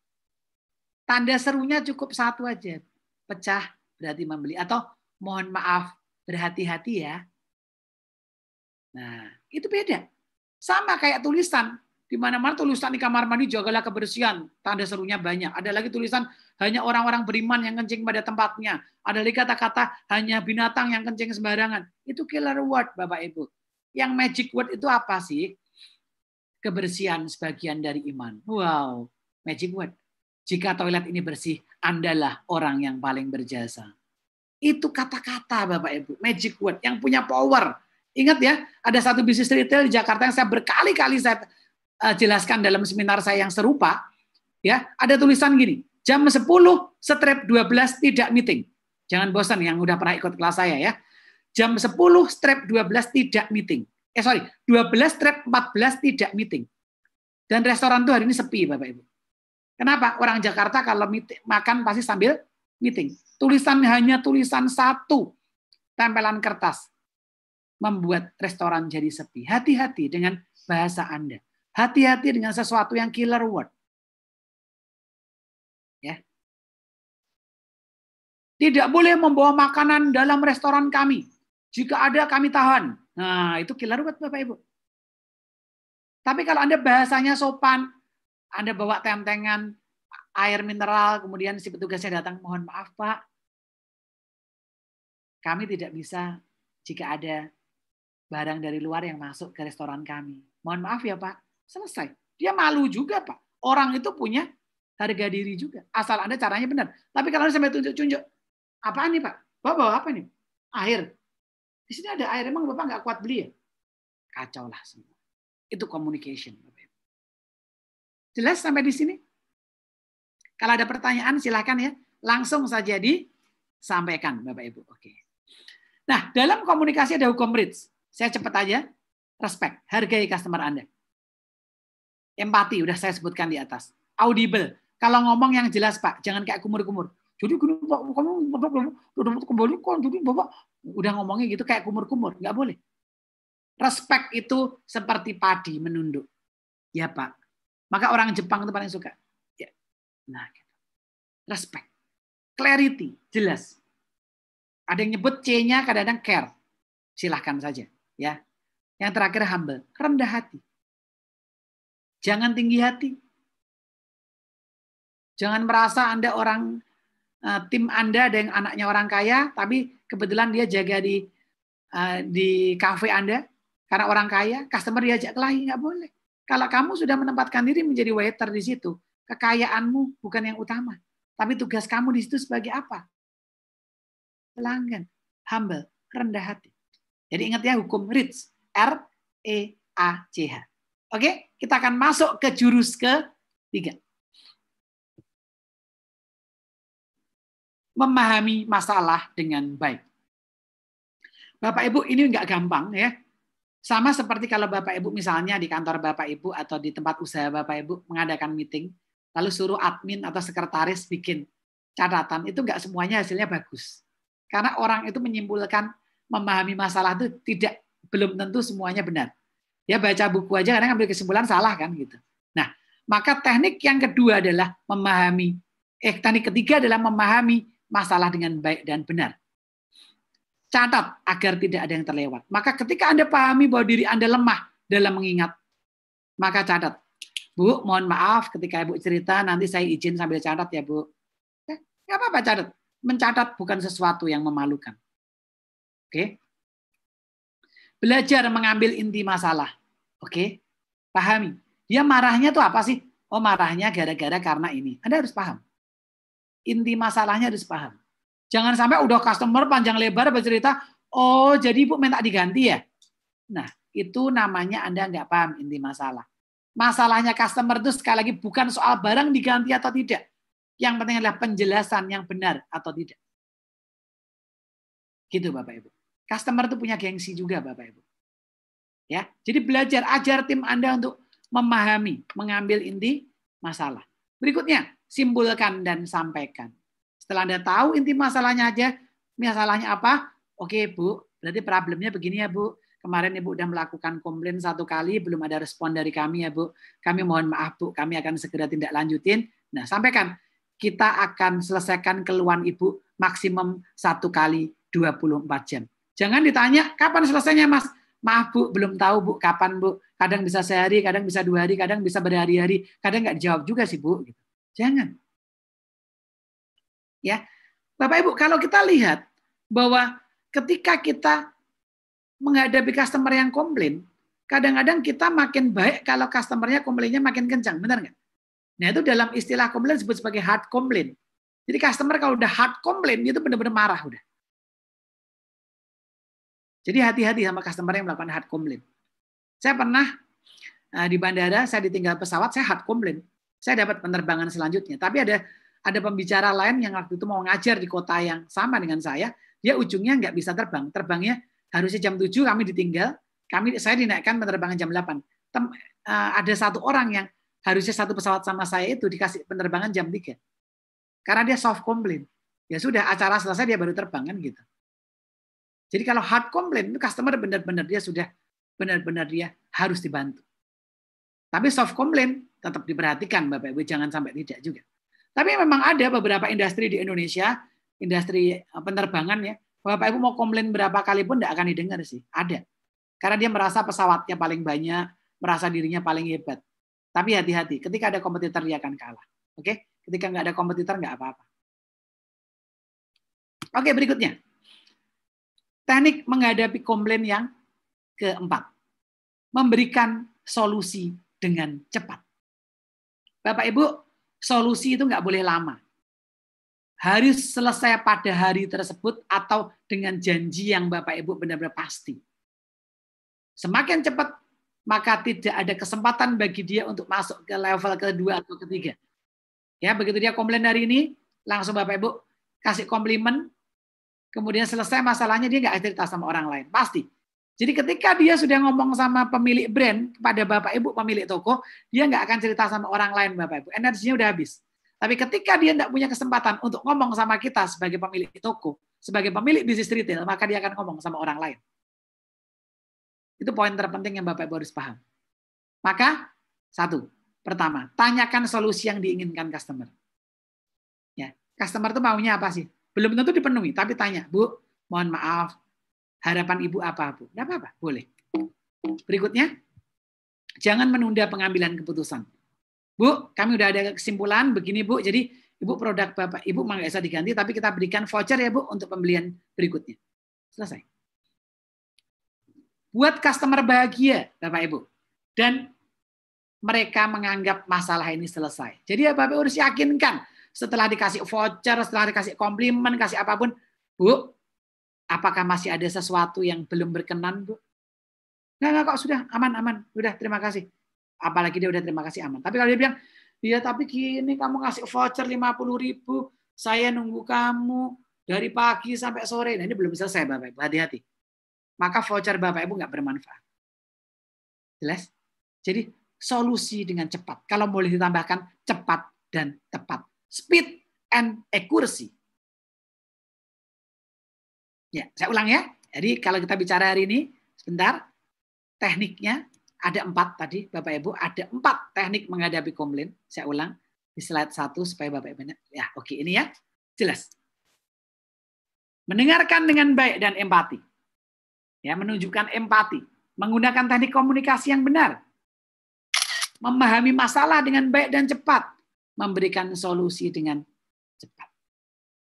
Tanda serunya cukup satu aja. Pecah berarti membeli. Atau mohon maaf, berhati-hati ya. Nah, itu beda. Sama kayak tulisan. Di mana-mana tulisan di kamar mandi, jagalah kebersihan. Tanda serunya banyak. Ada lagi tulisan, hanya orang-orang beriman yang kencing pada tempatnya. Ada lagi kata-kata, hanya binatang yang kencing sembarangan. Itu killer word, Bapak Ibu. Yang magic word itu apa sih? Kebersihan sebagian dari iman. Wow, magic word. Jika toilet ini bersih, Andalah orang yang paling berjasa. Itu kata-kata, Bapak Ibu. Magic word yang punya power. Ingat ya, ada satu bisnis retail di Jakarta yang saya berkali-kali saya jelaskan dalam seminar saya yang serupa. Ya, ada tulisan gini, jam 10 strip 12 tidak meeting. Jangan bosan yang udah pernah ikut kelas saya ya. Jam 10 strip 12 tidak meeting. 12 strip 14 tidak meeting. Dan restoran tuh hari ini sepi, Bapak Ibu. Kenapa? Orang Jakarta kalau makan pasti sambil meeting. Tulisan hanya tulisan satu, tempelan kertas. Membuat restoran jadi sepi. Hati-hati dengan bahasa Anda. Hati-hati dengan sesuatu yang killer word. Ya. Tidak boleh membawa makanan dalam restoran kami. Jika ada kami tahan. Nah, itu killer word, Bapak Ibu. Tapi kalau Anda bahasanya sopan, Anda bawa tentengan air mineral, kemudian si petugasnya datang, mohon maaf Pak, kami tidak bisa jika ada barang dari luar yang masuk ke restoran kami. Mohon maaf ya Pak. Selesai. Dia malu juga Pak. Orang itu punya harga diri juga. Asal Anda caranya benar. Tapi kalau Anda sampai tunjuk-tunjuk, apaan nih Pak? Bapak bawa apa nih? Air. Di sini ada air. Emang Bapak nggak kuat beli ya? Kacau lah semua. Itu communication. Jelas sampai di sini? Kalau ada pertanyaan silakan ya. Langsung saja disampaikan Bapak Ibu. Oke. Nah, dalam komunikasi ada hukum Ritz. Saya cepat aja. Respect, hargai customer Anda. Empati, udah saya sebutkan di atas. Audible, kalau ngomong yang jelas Pak, jangan kayak kumur-kumur. Jadi gini Pak, kamu udah kembalikan, jadi Bapak udah ngomongnya gitu kayak kumur-kumur, nggak boleh. Respect itu seperti padi menunduk. Ya Pak. Maka orang Jepang itu paling suka. Ya. Nah, gitu. Respect. Clarity, jelas. Ada yang nyebut C-nya kadang-kadang care. Silahkan saja. Ya. Yang terakhir humble, rendah hati. Jangan tinggi hati. Jangan merasa Anda orang, tim Anda ada yang anaknya orang kaya, tapi kebetulan dia jaga di kafe Anda, karena orang kaya, customer diajak kelahi, nggak boleh. Kalau kamu sudah menempatkan diri menjadi waiter di situ, kekayaanmu bukan yang utama. Tapi tugas kamu di situ sebagai apa? Pelanggan. Humble, rendah hati. Jadi ingat ya hukum Rich. R-E-A-C-H. Oke, kita akan masuk ke jurus ketiga. Memahami masalah dengan baik. Bapak Ibu, ini nggak gampang ya. Sama seperti kalau Bapak Ibu misalnya di kantor Bapak Ibu atau di tempat usaha Bapak Ibu mengadakan meeting, lalu suruh admin atau sekretaris bikin catatan, itu nggak semuanya hasilnya bagus. Karena orang itu menyimpulkan memahami masalah itu belum tentu semuanya benar. Ya baca buku aja kadang ambil kesimpulan salah kan gitu. Nah, maka teknik yang kedua adalah teknik ketiga adalah memahami masalah dengan baik dan benar. Catat agar tidak ada yang terlewat. Maka ketika Anda pahami bahwa diri Anda lemah dalam mengingat, maka catat. Bu, mohon maaf ketika Ibu cerita, nanti saya izin sambil catat ya Bu. Nggak apa-apa catat. Mencatat bukan sesuatu yang memalukan. Oke? Belajar mengambil inti masalah. Oke? Pahami. Dia marahnya tuh apa sih? Oh, marahnya gara-gara karena ini. Anda harus paham. Inti masalahnya harus paham. Jangan sampai udah customer panjang lebar bercerita, oh jadi Ibu minta diganti ya? Nah, itu namanya Anda nggak paham inti masalah. Masalahnya customer itu sekali lagi bukan soal barang diganti atau tidak. Yang penting adalah penjelasan yang benar atau tidak. Gitu Bapak Ibu. Customer itu punya gengsi juga Bapak Ibu. Ya, jadi belajar, ajar tim Anda untuk memahami, mengambil inti masalah. Berikutnya, simpulkan dan sampaikan. Setelah Anda tahu inti masalahnya aja, masalahnya apa? Oke Bu, berarti problemnya begini ya Bu. Kemarin Ibu udah melakukan komplain 1 kali, belum ada respon dari kami ya Bu. Kami mohon maaf Bu, kami akan segera tindak lanjutin. Nah, sampaikan, kita akan selesaikan keluhan Ibu maksimum 1 kali 24 jam. Jangan ditanya, kapan selesainya Mas? Maaf Bu, belum tahu Bu, kapan Bu. Kadang bisa sehari, kadang bisa 2 hari, kadang bisa berhari-hari, kadang nggak dijawab juga sih Bu. Jangan. Ya, Bapak Ibu, kalau kita lihat bahwa ketika kita menghadapi customer yang komplain, kadang-kadang kita makin baik kalau customernya komplainnya makin kencang, benar nggak? Nah itu dalam istilah komplain disebut sebagai hard complaint. Jadi customer kalau udah hard complaint, itu benar-benar marah udah. Jadi hati-hati sama customer yang melakukan hard complaint. Saya pernah di bandara, saya ditinggal pesawat, saya hard complaint. Saya dapat penerbangan selanjutnya. Tapi ada pembicara lain yang waktu itu mau ngajar di kota yang sama dengan saya, dia ujungnya nggak bisa terbang. Terbangnya harusnya jam 7 kami ditinggal, saya dinaikkan penerbangan jam 8. Ada 1 orang yang harusnya 1 pesawat sama saya itu dikasih penerbangan jam 3. Karena dia soft complaint. Ya sudah, acara selesai dia baru terbang kan gitu. Jadi kalau hard complaint itu customer benar-benar dia harus dibantu. Tapi soft complaint tetap diperhatikan Bapak Ibu, jangan sampai tidak juga. Tapi memang ada beberapa industri di Indonesia, industri penerbangan ya, Bapak Ibu mau komplain berapa kali pun tidak akan didengar sih. Ada. Karena dia merasa pesawatnya paling banyak, merasa dirinya paling hebat. Tapi hati-hati, ketika ada kompetitor dia akan kalah. Oke? Ketika nggak ada kompetitor nggak apa-apa. Oke, berikutnya. Teknik menghadapi komplain yang keempat. Memberikan solusi dengan cepat. Bapak Ibu, solusi itu nggak boleh lama. Harus selesai pada hari tersebut atau dengan janji yang Bapak Ibu benar-benar pasti. Semakin cepat, maka tidak ada kesempatan bagi dia untuk masuk ke level kedua atau ketiga. Ya, begitu dia komplain hari ini, langsung Bapak Ibu kasih komplimen, kemudian selesai masalahnya dia nggak cerita sama orang lain. Pasti. Jadi ketika dia sudah ngomong sama pemilik brand, kepada Bapak Ibu pemilik toko, dia nggak akan cerita sama orang lain Bapak Ibu. Energinya udah habis. Tapi ketika dia nggak punya kesempatan untuk ngomong sama kita sebagai pemilik toko, sebagai pemilik bisnis retail, maka dia akan ngomong sama orang lain. Itu poin terpenting yang Bapak Ibu harus paham. Maka, satu, pertama, tanyakan solusi yang diinginkan customer. Ya, customer itu maunya apa sih? Belum tentu dipenuhi, tapi tanya, Bu, mohon maaf, harapan Ibu apa, Bu? Tidak apa-apa, boleh. Berikutnya, jangan menunda pengambilan keputusan. Bu, kami udah ada kesimpulan begini, Bu. Jadi, Ibu produk Bapak Ibu nggak bisa diganti, tapi kita berikan voucher ya, Bu, untuk pembelian berikutnya. Selesai. Buat customer bahagia, Bapak Ibu. Dan mereka menganggap masalah ini selesai. Jadi, ya Bapak Ibu harus yakinkan, setelah dikasih voucher, setelah dikasih komplimen, kasih apapun, Bu, apakah masih ada sesuatu yang belum berkenan, Bu? Nggak, kok sudah aman. Udah, terima kasih. Apalagi dia udah terima kasih aman. Tapi kalau dia bilang, ya tapi gini kamu ngasih voucher 50.000, saya nunggu kamu dari pagi sampai sore. Nah ini belum selesai Bapak Ibu, hati-hati. Maka voucher Bapak Ibu nggak bermanfaat. Jelas? Jadi solusi dengan cepat. Kalau boleh ditambahkan cepat dan tepat. Speed and accuracy. Ya, saya ulang ya. Jadi kalau kita bicara hari ini, sebentar, tekniknya ada 4 tadi, Bapak Ibu. Ada 4 teknik menghadapi komplain. Saya ulang di slide 1 supaya Bapak Ibu. Ya, oke ini ya. Jelas. Mendengarkan dengan baik dan empati. Ya, menunjukkan empati. Menggunakan teknik komunikasi yang benar. Memahami masalah dengan baik dan cepat. Memberikan solusi dengan cepat.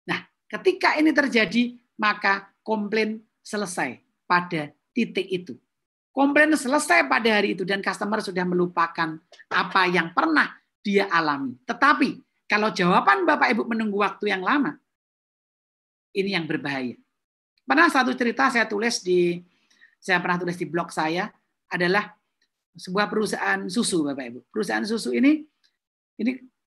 Nah, ketika ini terjadi, maka komplain selesai pada titik itu. Komplain selesai pada hari itu dan customer sudah melupakan apa yang pernah dia alami. Tetapi kalau jawaban Bapak Ibu menunggu waktu yang lama, ini yang berbahaya. Pernah satu cerita saya pernah tulis di blog saya adalah sebuah perusahaan susu Bapak Ibu. Perusahaan susu ini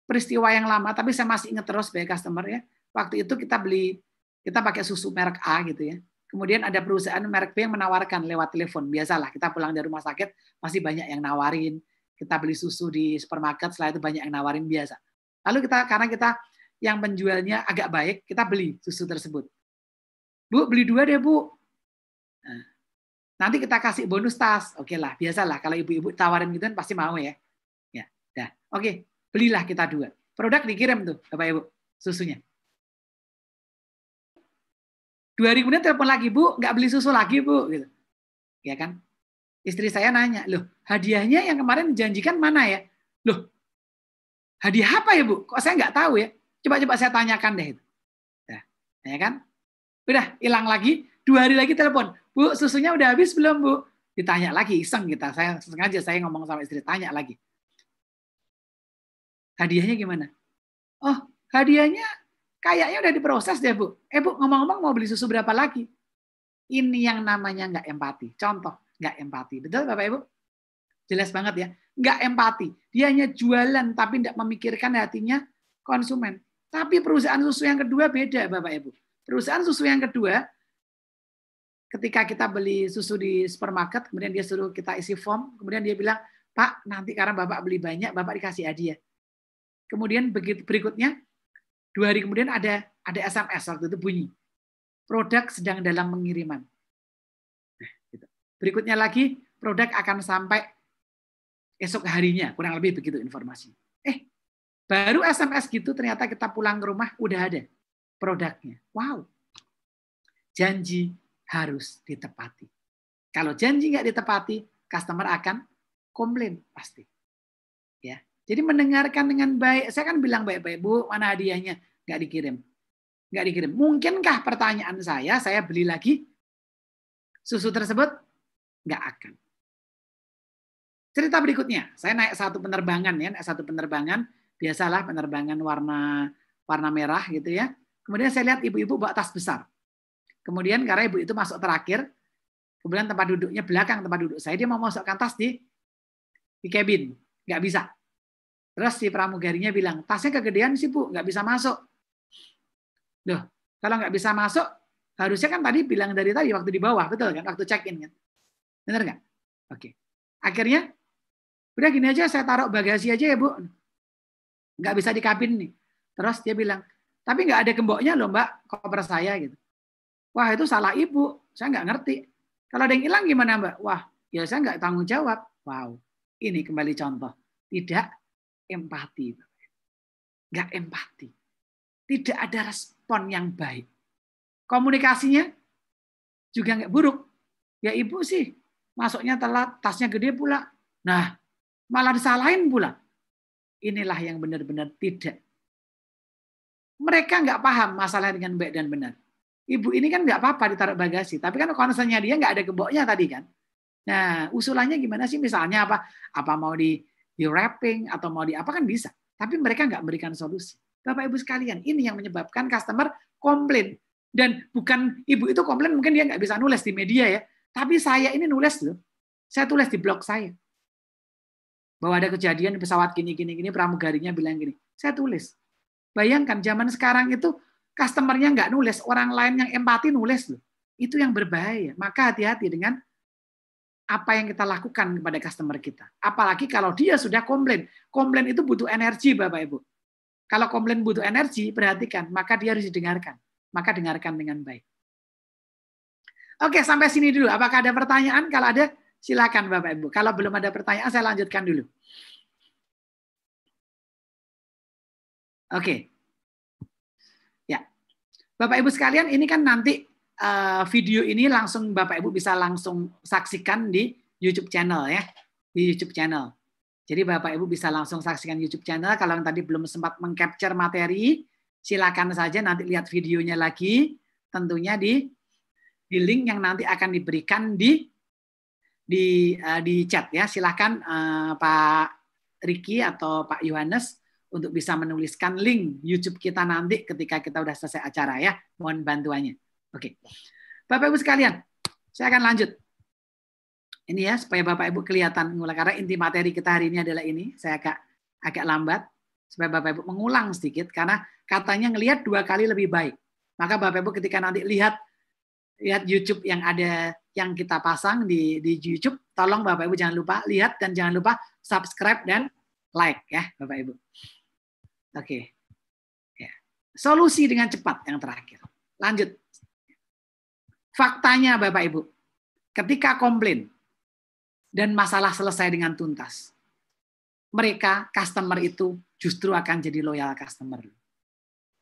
peristiwa yang lama, tapi saya masih ingat terus sebagai customer ya. Waktu itu kita pakai susu merek A gitu ya. Kemudian ada perusahaan merek B yang menawarkan lewat telepon. Biasalah, kita pulang dari rumah sakit, pasti banyak yang nawarin. Kita beli susu di supermarket, setelah itu banyak yang nawarin biasa. Lalu karena kita yang penjualnya agak baik, kita beli susu tersebut. Bu, beli 2 deh, Bu. Nah, nanti kita kasih bonus tas. Oke lah, biasalah. Kalau ibu-ibu tawarin gitu kan pasti mau ya. Ya, dah. Oke, belilah kita 2. Produk dikirim tuh, Bapak Ibu, susunya. 2 hari kemudian telepon lagi, Bu, nggak beli susu lagi, Bu, gitu. Ya kan? Istri saya nanya, loh, hadiahnya yang kemarin janjikan mana ya? Loh, hadiah apa ya, Bu? Kok saya nggak tahu ya? Coba saya tanyakan deh itu. Nah, ya kan? Udah hilang lagi, 2 hari lagi telepon, Bu, susunya udah habis belum, Bu? Ditanya lagi, iseng kita. Saya sengaja ngomong sama istri, tanya lagi. Hadiahnya gimana? Oh, hadiahnya kayaknya udah diproses deh, Bu. Bu, ngomong-ngomong mau beli susu berapa lagi? Ini yang namanya nggak empati. Contoh, nggak empati. Betul, Bapak Ibu? Jelas banget ya. Nggak empati. Dia hanya jualan, tapi nggak memikirkan hatinya konsumen. Tapi perusahaan susu yang kedua beda, Bapak Ibu. Perusahaan susu yang kedua, ketika kita beli susu di supermarket, kemudian dia suruh kita isi form, kemudian dia bilang, Pak, nanti karena Bapak beli banyak, Bapak dikasih hadiah. Kemudian berikutnya, 2 hari kemudian ada SMS waktu itu bunyi. Produk sedang dalam pengiriman. Nah, gitu. Berikutnya lagi, produk akan sampai esok harinya. Kurang lebih begitu informasinya. Baru SMS gitu ternyata kita pulang ke rumah udah ada produknya. Wow. Janji harus ditepati. Kalau janji nggak ditepati, customer akan komplain pasti. Ya. Jadi mendengarkan dengan baik. Saya kan bilang baik-baik, Bu, mana hadiahnya? Nggak dikirim. Nggak dikirim. Mungkinkah pertanyaan saya beli lagi susu tersebut? Nggak akan. Cerita berikutnya, saya naik satu penerbangan ya, biasalah penerbangan warna merah gitu ya. Kemudian saya lihat ibu-ibu bawa tas besar. Kemudian karena ibu itu masuk terakhir, kemudian tempat duduknya belakang tempat duduk saya, dia mau masukkan tas di cabin, nggak bisa. Terus si pramugarinya bilang, tasnya kegedean sih Bu, nggak bisa masuk. Loh, kalau nggak bisa masuk, harusnya kan tadi bilang dari tadi waktu di bawah, betul kan? Waktu check-in kan? Benar nggak? Oke. Akhirnya, udah gini aja, saya taruh bagasi aja ya, Bu. Nggak bisa di kabin nih. Terus dia bilang, tapi nggak ada gemboknya loh, Mbak, koper saya gitu. Wah, itu salah Ibu. Saya nggak ngerti. Kalau ada yang hilang gimana, Mbak? Wah, ya saya nggak tanggung jawab. Wow. Ini kembali contoh. Tidak empati. Nggak empati. Tidak ada respon yang baik. Komunikasinya juga nggak buruk. Ya Ibu sih, masuknya telat, tasnya gede pula. Nah, malah disalahin pula. Inilah yang benar-benar tidak. Mereka nggak paham masalahnya dengan baik dan benar. Ibu ini kan nggak apa-apa ditaruh bagasi, tapi kan concernnya dia nggak ada gemboknya tadi kan. Nah, usulannya gimana sih? Misalnya apa? Apa mau di wrapping atau mau di apa kan bisa. Tapi mereka nggak memberikan solusi. Bapak Ibu sekalian, ini yang menyebabkan customer komplain. Dan bukan ibu itu komplain, mungkin dia nggak bisa nulis di media ya. Tapi saya ini nulis loh. Saya tulis di blog saya. Bahwa ada kejadian di pesawat gini, pramugarinya bilang gini. Saya tulis. Bayangkan zaman sekarang itu customer-nya nggak nulis, orang lain yang empati nulis loh. Itu yang berbahaya. Maka hati-hati dengan apa yang kita lakukan kepada customer kita. Apalagi kalau dia sudah komplain. Komplain itu butuh energi, Bapak Ibu. Kalau komplain butuh energi, perhatikan, maka dia harus didengarkan. Maka dengarkan dengan baik. Oke, sampai sini dulu. Apakah ada pertanyaan? Kalau ada, silakan Bapak Ibu. Kalau belum ada pertanyaan, saya lanjutkan dulu. Oke. Ya. Bapak Ibu sekalian, ini kan nanti video ini langsung Bapak Ibu bisa langsung saksikan di YouTube channel ya, di YouTube channel. Jadi Bapak Ibu bisa langsung saksikan YouTube channel. Kalau yang tadi belum sempat mengcapture materi, silakan saja nanti lihat videonya lagi. Tentunya di link yang nanti akan diberikan di chat ya. Silakan Pak Riki atau Pak Yohanes untuk bisa menuliskan link YouTube kita nanti ketika kita udah selesai acara ya. Mohon bantuannya. Oke. Bapak Ibu sekalian, saya akan lanjut. Ini ya supaya Bapak Ibu kelihatan mulai karena inti materi kita hari ini adalah ini. Saya agak lambat supaya Bapak Ibu mengulang sedikit karena katanya ngelihat 2 kali lebih baik. Maka Bapak Ibu ketika nanti lihat YouTube yang ada yang kita pasang di YouTube, tolong Bapak Ibu jangan lupa lihat dan jangan lupa subscribe dan like ya Bapak Ibu. Oke. Ya. Solusi dengan cepat yang terakhir. Lanjut. Faktanya Bapak Ibu, ketika komplain dan masalah selesai dengan tuntas, mereka customer itu justru akan jadi loyal customer.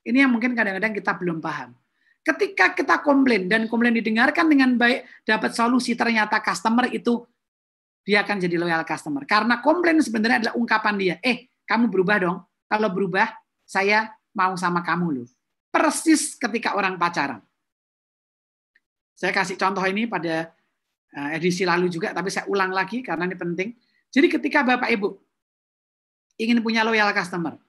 Ini yang mungkin kadang-kadang kita belum paham. Ketika kita komplain dan komplain didengarkan dengan baik, dapat solusi, ternyata customer itu dia akan jadi loyal customer. Karena komplain sebenarnya adalah ungkapan dia, kamu berubah dong. Kalau berubah, saya mau sama kamu loh. Persis ketika orang pacaran. Saya kasih contoh ini pada edisi lalu juga, tapi saya ulang lagi karena ini penting. Jadi ketika Bapak Ibu ingin punya loyal customer,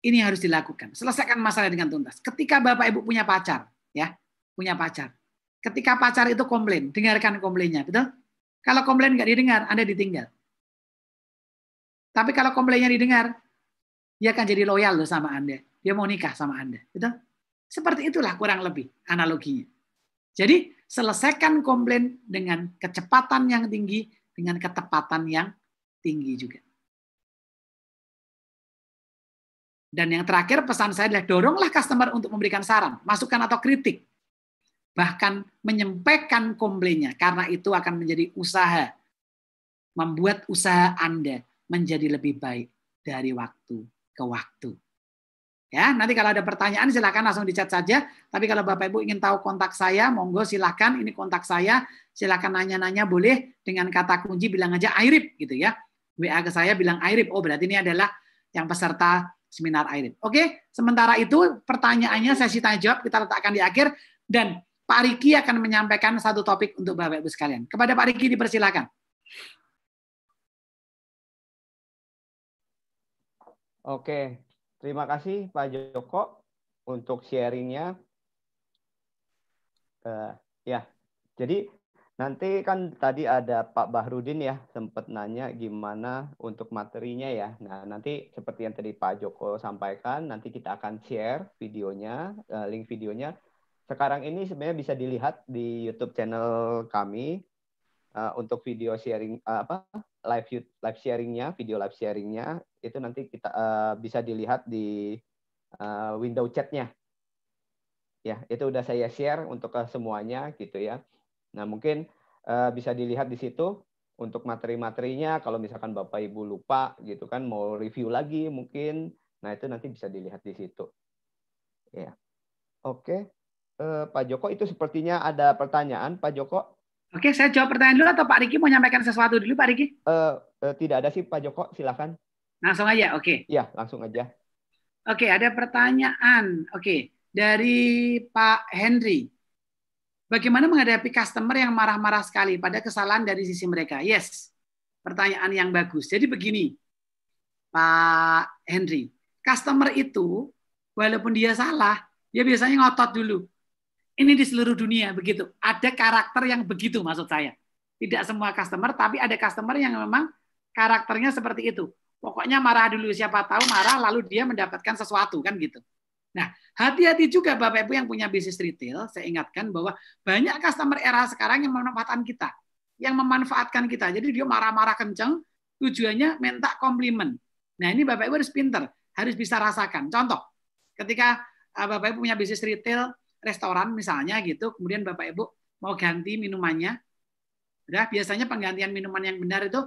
ini harus dilakukan. Selesaikan masalah dengan tuntas. Ketika Bapak Ibu punya pacar, ya, punya pacar. Ketika pacar itu komplain, dengarkan komplainnya, betul? Kalau komplain nggak didengar, Anda ditinggal. Tapi kalau komplainnya didengar, dia akan jadi loyal loh sama Anda. Dia mau nikah sama Anda, betul? Seperti itulah kurang lebih analoginya. Jadi selesaikan komplain dengan kecepatan yang tinggi, dengan ketepatan yang tinggi juga. Dan yang terakhir pesan saya adalah doronglah customer untuk memberikan saran, masukan atau kritik. Bahkan menyampaikan komplainnya, karena itu akan menjadi usaha, membuat usaha Anda menjadi lebih baik dari waktu ke waktu. Ya, nanti kalau ada pertanyaan silakan langsung di chat saja. Tapi kalau Bapak Ibu ingin tahu kontak saya, monggo silakan. Ini kontak saya. Silakan nanya-nanya boleh dengan kata kunci bilang aja Airip gitu ya. WA ke saya bilang Airip. Oh, berarti ini adalah yang peserta seminar Airip. Oke, sementara itu pertanyaannya sesi tanya jawab kita letakkan di akhir dan Pak Riki akan menyampaikan satu topik untuk Bapak Ibu sekalian. Kepada Pak Riki dipersilakan. Oke. Terima kasih Pak Joko untuk sharingnya. Ya, jadi nanti kan tadi ada Pak Bahrudin ya sempat nanya gimana untuk materinya ya. Nah nanti seperti yang tadi Pak Joko sampaikan, nanti kita akan share videonya, link videonya. Sekarang ini sebenarnya bisa dilihat di YouTube channel kami. untuk video sharing live sharingnya, video live sharingnya itu nanti kita bisa dilihat di window chatnya. Ya, itu udah saya share untuk semuanya gitu ya. Nah, mungkin bisa dilihat di situ untuk materi-materinya. Kalau misalkan Bapak Ibu lupa gitu kan, mau review lagi mungkin, nah itu nanti bisa dilihat di situ. Ya, oke. Pak Joko, itu sepertinya ada pertanyaan, Pak Joko. Oke, saya jawab pertanyaan dulu atau Pak Riki mau nyampaikan sesuatu dulu, Pak Riki? Tidak ada sih, Pak Joko. Silakan. Langsung aja, oke. Iya, langsung aja. Oke, ada pertanyaan. Oke, dari Pak Henry. Bagaimana menghadapi customer yang marah-marah sekali pada kesalahan dari sisi mereka? Yes, pertanyaan yang bagus. Jadi begini, Pak Henry. Customer itu, walaupun dia salah, dia biasanya ngotot dulu. Ini di seluruh dunia begitu. Ada karakter yang begitu maksud saya. Tidak semua customer, tapi ada customer yang memang karakternya seperti itu. Pokoknya marah dulu, siapa tahu marah lalu dia mendapatkan sesuatu kan gitu. Nah, hati-hati juga Bapak Ibu yang punya bisnis retail, saya ingatkan bahwa banyak customer era sekarang yang memanfaatkan kita. Jadi dia marah-marah kenceng, tujuannya minta komplimen. Nah, ini Bapak Ibu harus pinter, harus bisa rasakan. Contoh, ketika Bapak Ibu punya bisnis retail, restoran misalnya gitu, kemudian Bapak Ibu mau ganti minumannya, udah biasanya penggantian minuman yang benar itu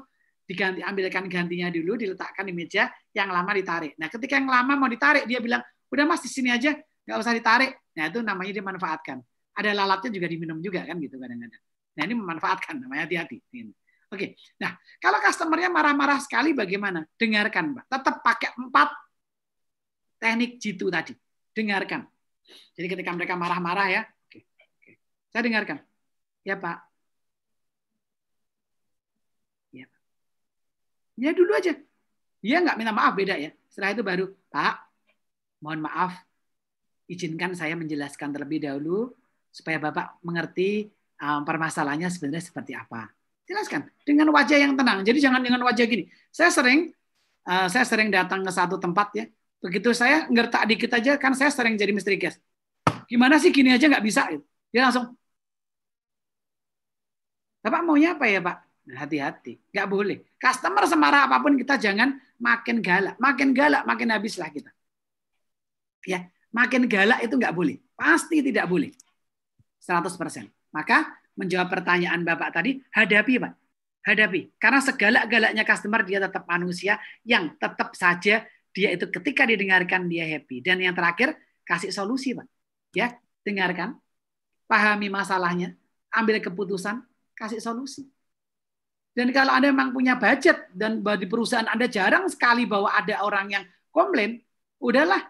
ambilkan gantinya dulu, diletakkan di meja, yang lama ditarik. Nah, ketika yang lama mau ditarik, dia bilang, udah Mas di sini aja, nggak usah ditarik. Nah, itu namanya dimanfaatkan. Ada lalatnya juga diminum juga kan gitu kadang-kadang. Nah, ini memanfaatkan, namanya hati-hati. Oke, nah kalau customernya marah-marah sekali bagaimana? Dengarkan, Pak. Tetap pakai 4 teknik jitu tadi. Dengarkan. Jadi ketika mereka marah-marah ya, oke. Saya dengarkan. Ya Pak. Ya Pak. Ya dulu aja. Dia nggak minta maaf, beda ya. Setelah itu baru, Pak, mohon maaf, izinkan saya menjelaskan terlebih dahulu supaya Bapak mengerti permasalahannya sebenarnya seperti apa. Jelaskan dengan wajah yang tenang. Jadi jangan dengan wajah gini. Saya sering datang ke satu tempat ya. Begitu saya ngertak dikit aja kan saya sering jadi misteri guest. Gimana sih gini aja nggak bisa? Dia langsung, Bapak maunya apa ya Pak? Nah, hati-hati, nggak boleh. Customer semarah apapun kita jangan makin galak, makin habislah kita. Ya, makin galak itu nggak boleh, pasti tidak boleh, 100%. Maka menjawab pertanyaan Bapak tadi, hadapi Pak, hadapi. Karena segalak-galaknya customer dia tetap manusia yang tetap saja dia itu ketika didengarkan dia happy. Dan yang terakhir kasih solusi Pak, ya dengarkan, pahami masalahnya, ambil keputusan, kasih solusi. Dan kalau Anda memang punya budget dan di perusahaan Anda jarang sekali bahwa ada orang yang komplain, udahlah.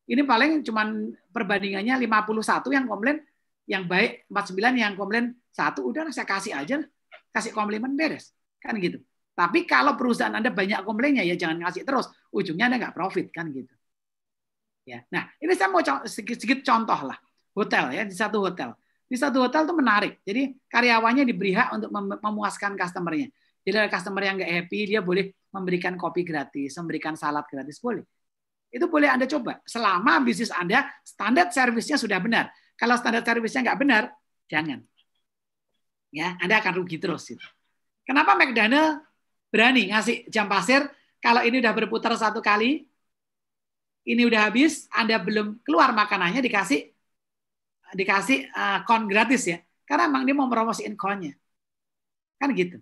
Ini paling cuman perbandingannya 51 yang komplain, yang baik 49 yang komplain 1, udahlah saya kasih aja. Kasih komplimen beres. Kan gitu. Tapi kalau perusahaan Anda banyak komplainnya ya jangan ngasih terus. Ujungnya Anda nggak profit kan gitu. Ya. Nah, ini saya mau sedikit contoh lah. Hotel ya, di satu hotel. Di satu hotel itu menarik. Jadi karyawannya diberi hak untuk memuaskan customernya. Jadi ada customer yang nggak happy, dia boleh memberikan kopi gratis, memberikan salad gratis, boleh. Itu boleh Anda coba. Selama bisnis Anda standar servisnya sudah benar. Kalau standar servisnya nggak benar, jangan. Ya, Anda akan rugi terus. Gitu. Kenapa McDonald berani ngasih jam pasir kalau ini udah berputar 1 kali, ini udah habis, Anda belum keluar makanannya dikasih kon gratis ya. Karena memang dia mau promosiin konnya. Kan gitu.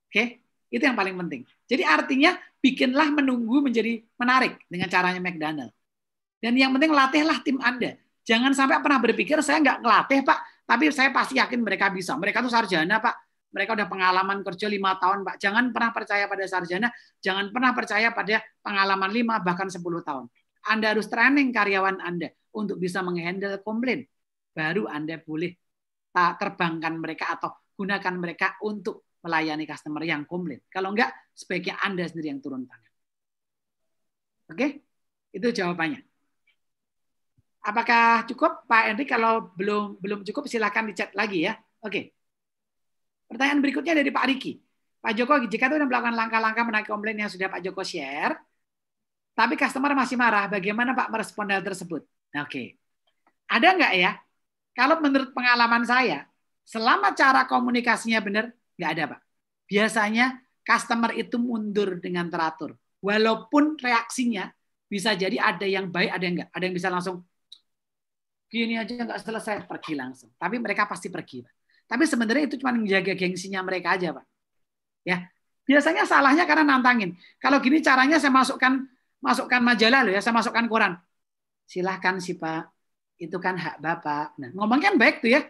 Oke, itu yang paling penting. Jadi artinya bikinlah menunggu menjadi menarik dengan caranya McDonald. Dan yang penting latihlah tim Anda. Jangan sampai pernah berpikir saya nggak ngelatih Pak, tapi saya pasti yakin mereka bisa. Mereka tuh sarjana Pak. Mereka udah pengalaman kerja 5 tahun Pak. Jangan pernah percaya pada sarjana, jangan pernah percaya pada pengalaman 5 bahkan 10 tahun. Anda harus training karyawan Anda untuk bisa menghandle komplain. Baru Anda boleh terbangkan mereka atau gunakan mereka untuk melayani customer yang komplain. Kalau enggak, sebaiknya Anda sendiri yang turun tangan. Oke? Itu jawabannya. Apakah cukup Pak Henry? Kalau belum cukup silakan dicat lagi ya. Oke. Pertanyaan berikutnya dari Pak Riki. Pak Joko, jika sudah melakukan langkah-langkah menaiki komplain yang sudah Pak Joko share, tapi customer masih marah, bagaimana Pak merespon hal tersebut? Oke. Ada nggak ya? Kalau menurut pengalaman saya Selama cara komunikasinya benar, nggak ada, Pak. Biasanya customer itu mundur dengan teratur. Walaupun reaksinya bisa jadi ada yang baik, ada yang enggak. Ada yang bisa langsung, gini aja nggak selesai, pergi langsung. Tapi mereka pasti pergi, Pak. Tapi sebenarnya itu cuma menjaga gengsinya mereka aja, Pak. Ya, biasanya salahnya karena nantangin. Kalau gini caranya saya masukkan majalah loh ya, saya masukkan koran. Silahkan sih Pak, itu kan hak Bapak. Nah, ngomongnya kan baik tuh ya,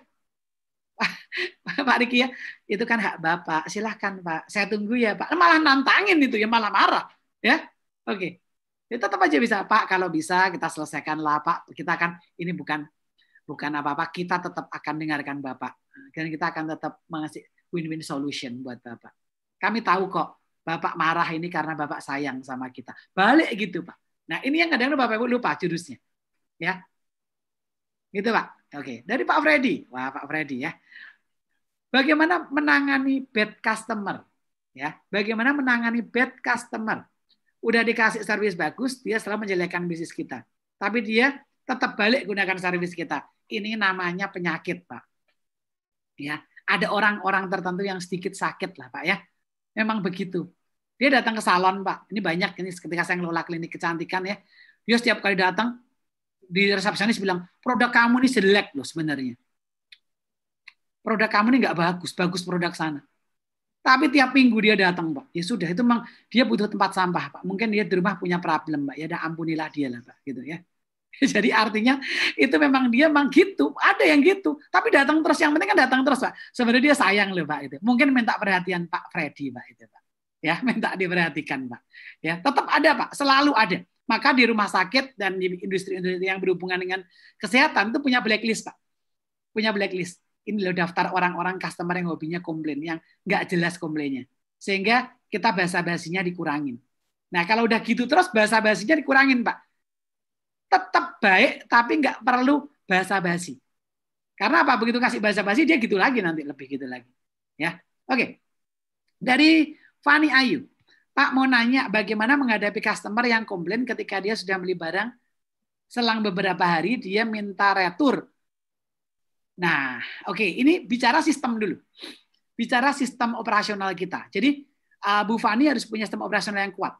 Pak Riki ya, itu kan hak Bapak. Silahkan Pak, saya tunggu ya Pak. Malah nantangin itu ya, malah marah ya. Oke, ya, tetap aja bisa Pak. Kalau bisa kita selesaikan lah Pak. Kita kan ini bukan apa-apa. Kita tetap akan dengarkan Bapak dan kita akan tetap mengasih win-win solution buat Bapak. Kami tahu kok Bapak marah ini karena Bapak sayang sama kita. Balik gitu Pak. Nah ini yang kadang-kadang Bapak Ibu lupa jurusnya. Ya, gitu Pak. Oke, dari Pak Freddy. Wah Pak Freddy ya. Bagaimana menangani bad customer? Ya, bagaimana menangani bad customer? Udah dikasih servis bagus, dia selalu menjelekkan bisnis kita. Tapi dia tetap balik gunakan servis kita. Ini namanya penyakit, Pak. Ya, ada orang-orang tertentu yang sedikit sakit lah, Pak ya. Memang begitu. Dia datang ke salon, Pak. Ini banyak ini ketika saya ngelola klinik kecantikan ya. Dia setiap kali datang di resepsionis bilang, produk kamu ini jelek loh sebenarnya. Produk kamu ini nggak bagus, bagus produk sana. Tapi tiap minggu dia datang, Pak. Ya sudah, itu memang dia butuh tempat sampah, Pak. Mungkin dia di rumah punya problem, Pak. Ya udah ampunilah dia lah, Pak. Gitu ya. Jadi artinya itu memang dia memang gitu. Ada yang gitu. Tapi datang terus. Yang penting kan datang terus, Pak. Sebenarnya dia sayang loh, Pak. Itu. Mungkin minta perhatian Pak Freddy, Pak. Itu, Pak. Ya, minta diperhatikan, Pak. Ya, tetap ada, Pak. Selalu ada. Maka di rumah sakit dan di industri-industri yang berhubungan dengan kesehatan itu punya blacklist, Pak. Punya blacklist. Ini loh daftar orang-orang customer yang hobinya komplain, yang nggak jelas komplainnya. Sehingga kita basa-basinya dikurangin. Nah, kalau udah gitu terus basa-basinya dikurangin, Pak. Tetap baik, tapi nggak perlu basa-basi. Karena apa? Begitu kasih basa-basi, dia gitu lagi nanti, lebih gitu lagi. Ya, oke. Dari Fani Ayu. Pak mau nanya bagaimana menghadapi customer yang komplain ketika dia sudah beli barang, selang beberapa hari dia minta retur. Nah, oke, ini bicara sistem dulu. Bicara sistem operasional kita. Jadi, Bu Fani harus punya sistem operasional yang kuat.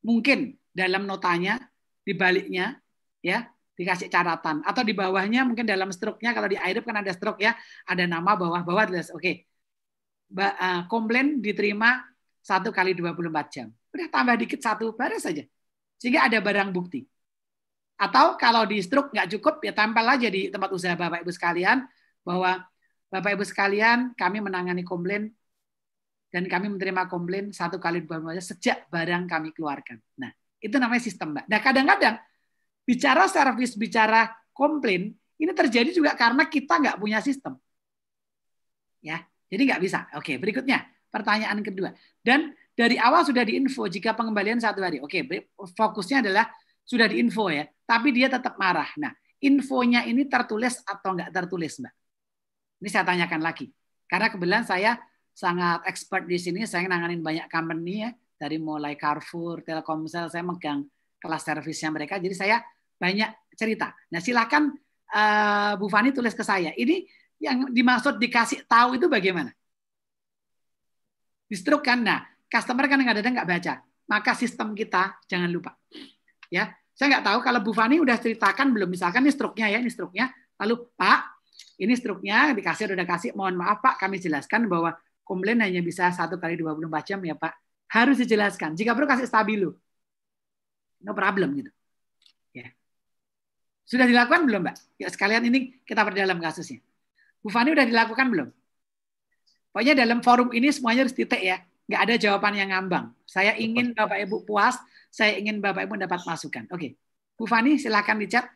Mungkin dalam notanya, di baliknya, ya, dikasih catatan. Atau di bawahnya, mungkin dalam struknya, kalau di iRep kan ada struk ya, ada nama bawah-bawah, oke. Komplain diterima 1 kali 24 jam. Udah tambah dikit 1, beres saja. Sehingga ada barang bukti. Atau kalau di struk nggak cukup, ya tempel aja di tempat usaha Bapak Ibu sekalian, bahwa Bapak Ibu sekalian, kami menangani komplain, dan kami menerima komplain 1 kali 24 jam sejak barang kami keluarkan. Nah, itu namanya sistem, Mbak. Nah, kadang-kadang, bicara servis, bicara komplain, ini terjadi juga karena kita nggak punya sistem. Ya, jadi nggak bisa. Oke, berikutnya, pertanyaan kedua. Dan dari awal sudah diinfo jika pengembalian 1 hari. Oke, fokusnya adalah sudah diinfo ya, tapi dia tetap marah. Nah, infonya ini tertulis atau nggak tertulis, Mbak? Ini saya tanyakan lagi. Karena kebetulan saya sangat expert di sini, saya nanganin banyak company ya, dari mulai Carrefour, Telkomsel, saya megang kelas servisnya mereka, jadi saya banyak cerita. Nah, silakan Bu Fani tulis ke saya. Ini yang dimaksud dikasih tahu itu bagaimana? Di struk kan, nah, customer kan kadang-kadang nggak baca. Maka sistem kita jangan lupa. Ya, saya nggak tahu kalau Bu Fani udah ceritakan belum, misalkan ini struknya ya, ini struknya, lalu Pak, ini struknya dikasih, udah kasih, mohon maaf Pak, kami jelaskan bahwa komplain hanya bisa 1 kali 24 jam ya Pak, harus dijelaskan, jika perlu kasih stabilo, no problem gitu. Ya. Sudah dilakukan belum Mbak? Ya sekalian ini kita perdalam kasusnya. Bu Fani udah dilakukan belum? Pokoknya dalam forum ini semuanya harus titik ya, nggak ada jawaban yang ngambang. Saya ingin Bapak Ibu puas, saya ingin Bapak Ibu dapat masukan. Oke, Bu Fani silakan dicat.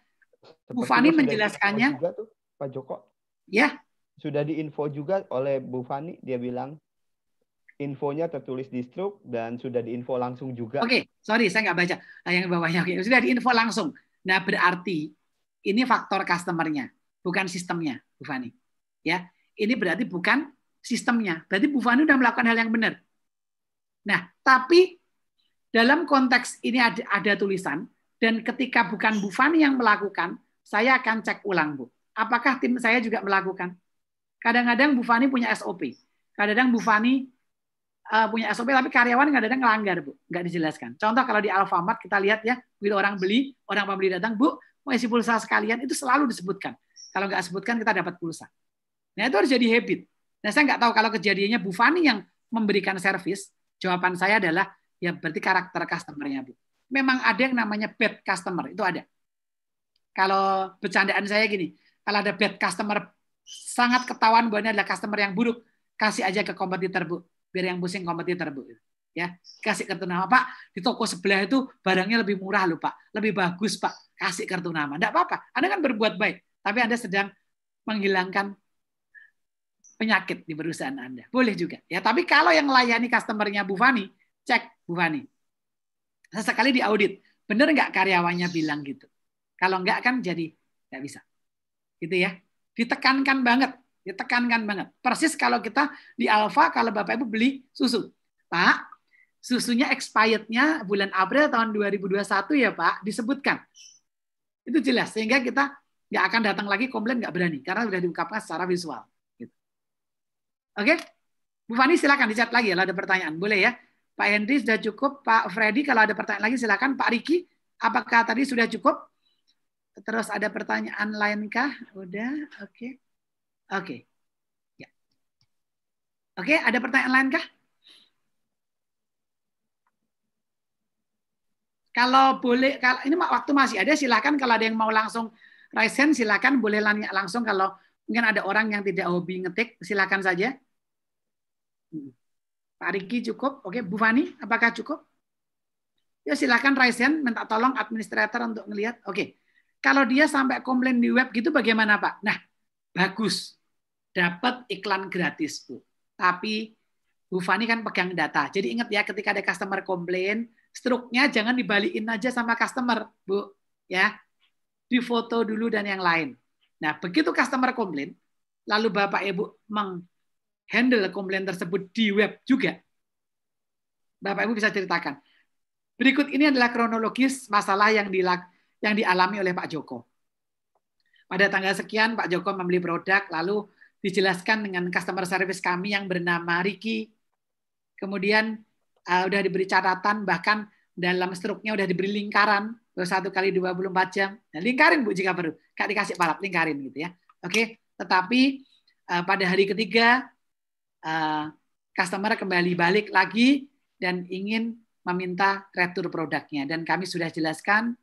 Bu Fani menjelaskannya. Juga tuh, Pak Joko. Ya. Sudah diinfo juga oleh Bu Fani, dia bilang infonya tertulis di struk dan sudah diinfo langsung juga. Oke, sorry saya nggak baca yang bawahnya. Oke, sudah diinfo langsung. Nah berarti ini faktor customernya, bukan sistemnya, Bu Fani. Ya, ini berarti bukan sistemnya. Berarti Bu Fani sudah melakukan hal yang benar. Nah, tapi dalam konteks ini ada tulisan, dan ketika bukan Bu Fani yang melakukan, saya akan cek ulang, Bu. Apakah tim saya juga melakukan? Kadang-kadang Bu Fani punya SOP. Kadang-kadang Bu Fani punya SOP tapi karyawan kadang-kadang ngelanggar, Bu. Nggak dijelaskan. Contoh kalau di Alfamart kita lihat ya, bila orang beli, orang pembeli datang, Bu, mau isi pulsa sekalian, itu selalu disebutkan. Kalau nggak sebutkan kita dapat pulsa. Nah itu harus jadi habit. Nah saya nggak tahu kalau kejadiannya Bu Fani yang memberikan servis, jawaban saya adalah ya berarti karakter customer-nya, Bu. Memang ada yang namanya bad customer, itu ada. Kalau bercandaan saya gini, kalau ada bad customer, sangat ketahuan bahwa ini adalah customer yang buruk, kasih aja ke kompetitor, Bu. Biar yang pusing kompetitor, Bu. Ya, kasih kartu nama, Pak. Di toko sebelah itu barangnya lebih murah loh, Pak. Lebih bagus, Pak. Kasih kartu nama. Enggak apa-apa. Anda kan berbuat baik, tapi Anda sedang menghilangkan penyakit di perusahaan Anda. Boleh juga. Ya, tapi kalau yang layani customer-nya Bu Fani, cek Bu Fani. Sesekali diaudit. Benar nggak karyawannya bilang gitu? Kalau enggak kan jadi nggak bisa. Gitu ya. Ditekankan banget. Ditekankan banget. Persis kalau kita di Alfa, kalau Bapak Ibu beli susu. Pak, susunya expired-nya bulan April tahun 2021 ya Pak, disebutkan. Itu jelas. Sehingga kita nggak akan datang lagi komplain, nggak berani. Karena sudah diungkapkan secara visual. Gitu. Oke? Bu Fani silakan dicat lagi kalau ada pertanyaan. Boleh ya? Pak Henry sudah cukup. Pak Freddy kalau ada pertanyaan lagi silakan. Pak Riki, apakah tadi sudah cukup? Terus ada pertanyaan lain kah? Udah, oke. Oke. Ya. Oke, ada pertanyaan lain kah? Kalau boleh, kalau ini waktu masih ada, silakan kalau ada yang mau langsung raise hand, silakan boleh nanya langsung. Kalau mungkin ada orang yang tidak hobi ngetik, silakan saja. Pak Riki cukup, oke. Bu Fani, apakah cukup? Ya silakan raise hand, minta tolong administrator untuk ngelihat. Oke. Kalau dia sampai komplain di web gitu bagaimana Pak? Nah, bagus. Dapat iklan gratis, Bu. Tapi Bu Fani kan pegang data. Jadi ingat ya ketika ada customer komplain, struknya jangan dibalikin aja sama customer, Bu. Ya. Difoto dulu dan yang lain. Nah, begitu customer komplain, lalu Bapak Ibu menghandle komplain tersebut di web juga, Bapak Ibu bisa ceritakan. Berikut ini adalah kronologis masalah yang dialami oleh Pak Joko. Pada tanggal sekian Pak Joko membeli produk, lalu dijelaskan dengan customer service kami yang bernama Ricky. Kemudian udah diberi catatan, bahkan dalam struknya udah diberi lingkaran 1 kali 24 jam. Nah, lingkarin Bu jika perlu. Kak dikasih palat, lingkarin gitu ya. Oke, tetapi pada hari ketiga customer kembali balik lagi dan ingin meminta retur produknya. Dan kami sudah jelaskan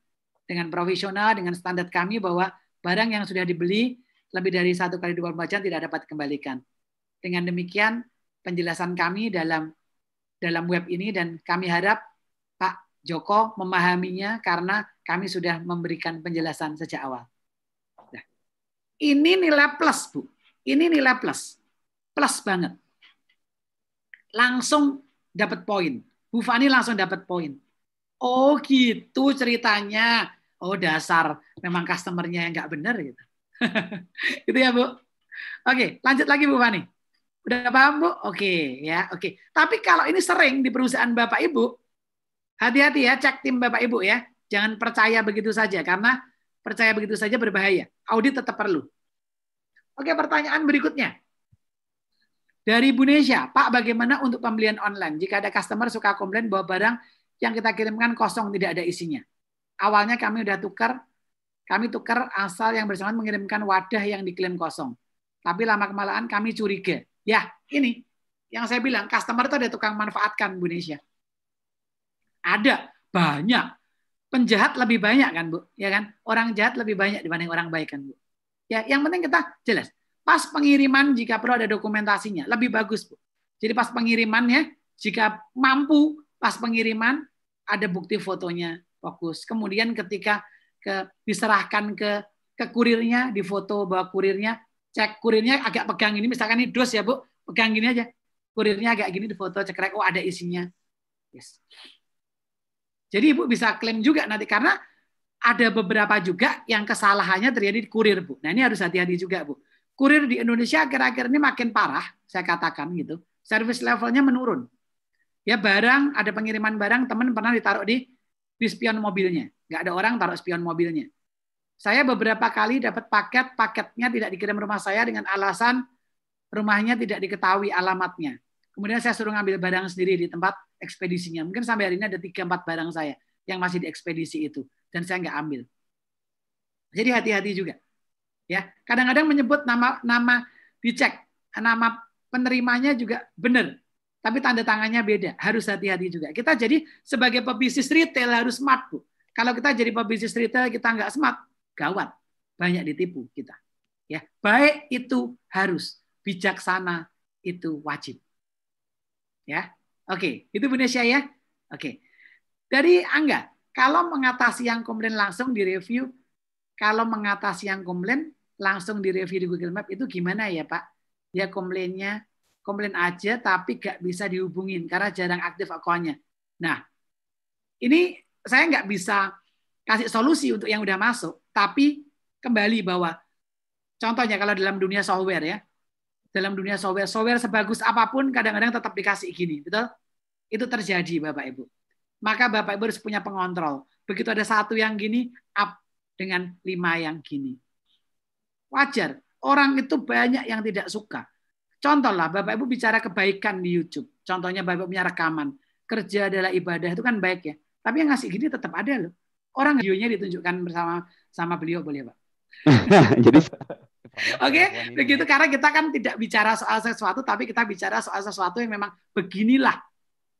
dengan profesional, dengan standar kami bahwa barang yang sudah dibeli lebih dari 1 kali 24 jam tidak dapat dikembalikan. Dengan demikian penjelasan kami dalam web ini dan kami harap Pak Joko memahaminya karena kami sudah memberikan penjelasan sejak awal. Nah, ini nilai plus, Bu. Ini nilai plus. Plus banget. Langsung dapat poin. Bu Fani langsung dapat poin. Oh gitu ceritanya. Oh dasar memang customernya yang nggak benar gitu. Gitu ya Bu. Oke, lanjut lagi Bu Fani. Udah paham Bu? Oke ya, oke. Tapi kalau ini sering di perusahaan Bapak Ibu, hati-hati ya, cek tim Bapak Ibu ya. Jangan percaya begitu saja karena percaya begitu saja berbahaya. Audit tetap perlu. Oke, pertanyaan berikutnya. Dari Bu Nesya, Pak bagaimana untuk pembelian online? Jika ada customer suka komplain bahwa barang yang kita kirimkan kosong tidak ada isinya. Awalnya kami udah kami tukar asal yang bersangkutan mengirimkan wadah yang diklaim kosong. Tapi lama kemalaan kami curiga. Ya, ini yang saya bilang, customer itu ada tukang manfaatkan, Bu Nesya. Ada, banyak. Penjahat lebih banyak kan, Bu? Ya kan? Orang jahat lebih banyak dibanding orang baik kan, Bu? Ya, yang penting kita jelas. Pas pengiriman jika perlu ada dokumentasinya, lebih bagus, Bu. Jadi pas pengirimannya, jika mampu pas pengiriman ada bukti fotonya, fokus. Kemudian ketika diserahkan ke kurirnya, difoto bahwa kurirnya, cek kurirnya agak pegang ini, misalkan ini dos ya Bu, pegang gini aja. Kurirnya agak gini difoto, cekrek, oh ada isinya. Yes. Jadi Ibu bisa klaim juga nanti karena ada beberapa juga yang kesalahannya terjadi di kurir, Bu. Nah, ini harus hati-hati juga, Bu. Kurir di Indonesia akhir-akhir ini makin parah, saya katakan gitu. Service levelnya menurun. Ya barang, ada pengiriman barang, teman pernah ditaruh di spion mobilnya. Nggak ada orang taruh spion mobilnya. Saya beberapa kali dapat paketnya tidak dikirim rumah saya dengan alasan rumahnya tidak diketahui alamatnya. Kemudian saya suruh ngambil barang sendiri di tempat ekspedisinya. Mungkin sampai hari ini ada 3-4 barang saya yang masih di ekspedisi itu. Dan saya nggak ambil. Jadi hati-hati juga. Ya, kadang-kadang menyebut nama dicek, nama penerimanya juga benar, tapi tanda tangannya beda. Harus hati-hati juga. Kita jadi sebagai pebisnis retail harus smart, Bu. Kalau kita jadi pebisnis retail kita nggak smart, gawat, banyak ditipu kita. Ya, baik itu harus, bijaksana itu wajib. Ya, oke, itu Bu Nesya ya. Oke, dari Angga, kalau mengatasi yang komplain langsung direview, kalau mengatasi yang komplain langsung direview di Google Map itu gimana ya Pak? Ya komplainnya komplain aja tapi nggak bisa dihubungin karena jarang aktif akunnya. Nah, ini saya nggak bisa kasih solusi untuk yang udah masuk, tapi kembali bahwa contohnya kalau dalam dunia software ya, dalam dunia software sebagus apapun kadang-kadang tetap dikasih gini, betul? Itu terjadi Bapak Ibu. Maka Bapak Ibu harus punya pengontrol. Begitu ada satu yang gini, up dengan 5 yang gini. Wajar, orang itu banyak yang tidak suka. Contoh lah, Bapak Ibu bicara kebaikan di YouTube. Contohnya Bapak Ibu punya rekaman. Kerja adalah ibadah, itu kan baik ya. Tapi yang ngasih gini tetap ada loh. Orang videonya ditunjukkan bersama sama beliau, boleh Pak? Jadi Oke, begitu karena kita kan tidak bicara soal sesuatu, tapi kita bicara soal sesuatu yang memang beginilah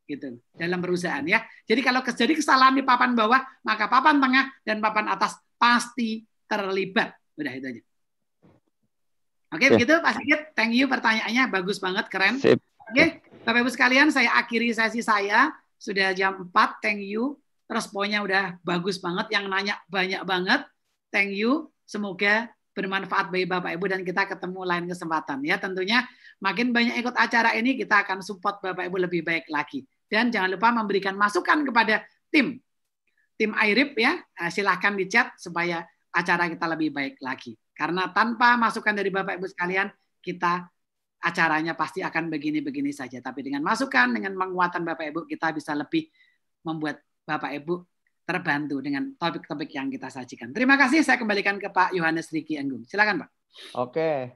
gitu dalam perusahaan ya. Jadi kalau terjadi kesalahan di papan bawah, maka papan tengah dan papan atas pasti terlibat. Udah itu aja. Oke, begitu Pak Sigit. Thank you pertanyaannya bagus banget, keren. Oke, Bapak Ibu sekalian, saya akhiri sesi saya. Sudah jam 4. Thank you. Responnya udah bagus banget, yang nanya banyak banget. Thank you. Semoga bermanfaat bagi Bapak Ibu dan kita ketemu lain kesempatan ya. Tentunya makin banyak ikut acara ini kita akan support Bapak Ibu lebih baik lagi. Dan jangan lupa memberikan masukan kepada tim IRIP ya. Silahkan di chat supaya acara kita lebih baik lagi. Karena tanpa masukan dari Bapak Ibu sekalian, kita acaranya pasti akan begini-begini saja. Tapi dengan masukan, dengan penguatan Bapak Ibu, kita bisa lebih membuat Bapak Ibu terbantu dengan topik-topik yang kita sajikan. Terima kasih, saya kembalikan ke Pak Yohanes Riki Enggung. Silakan Pak. Oke,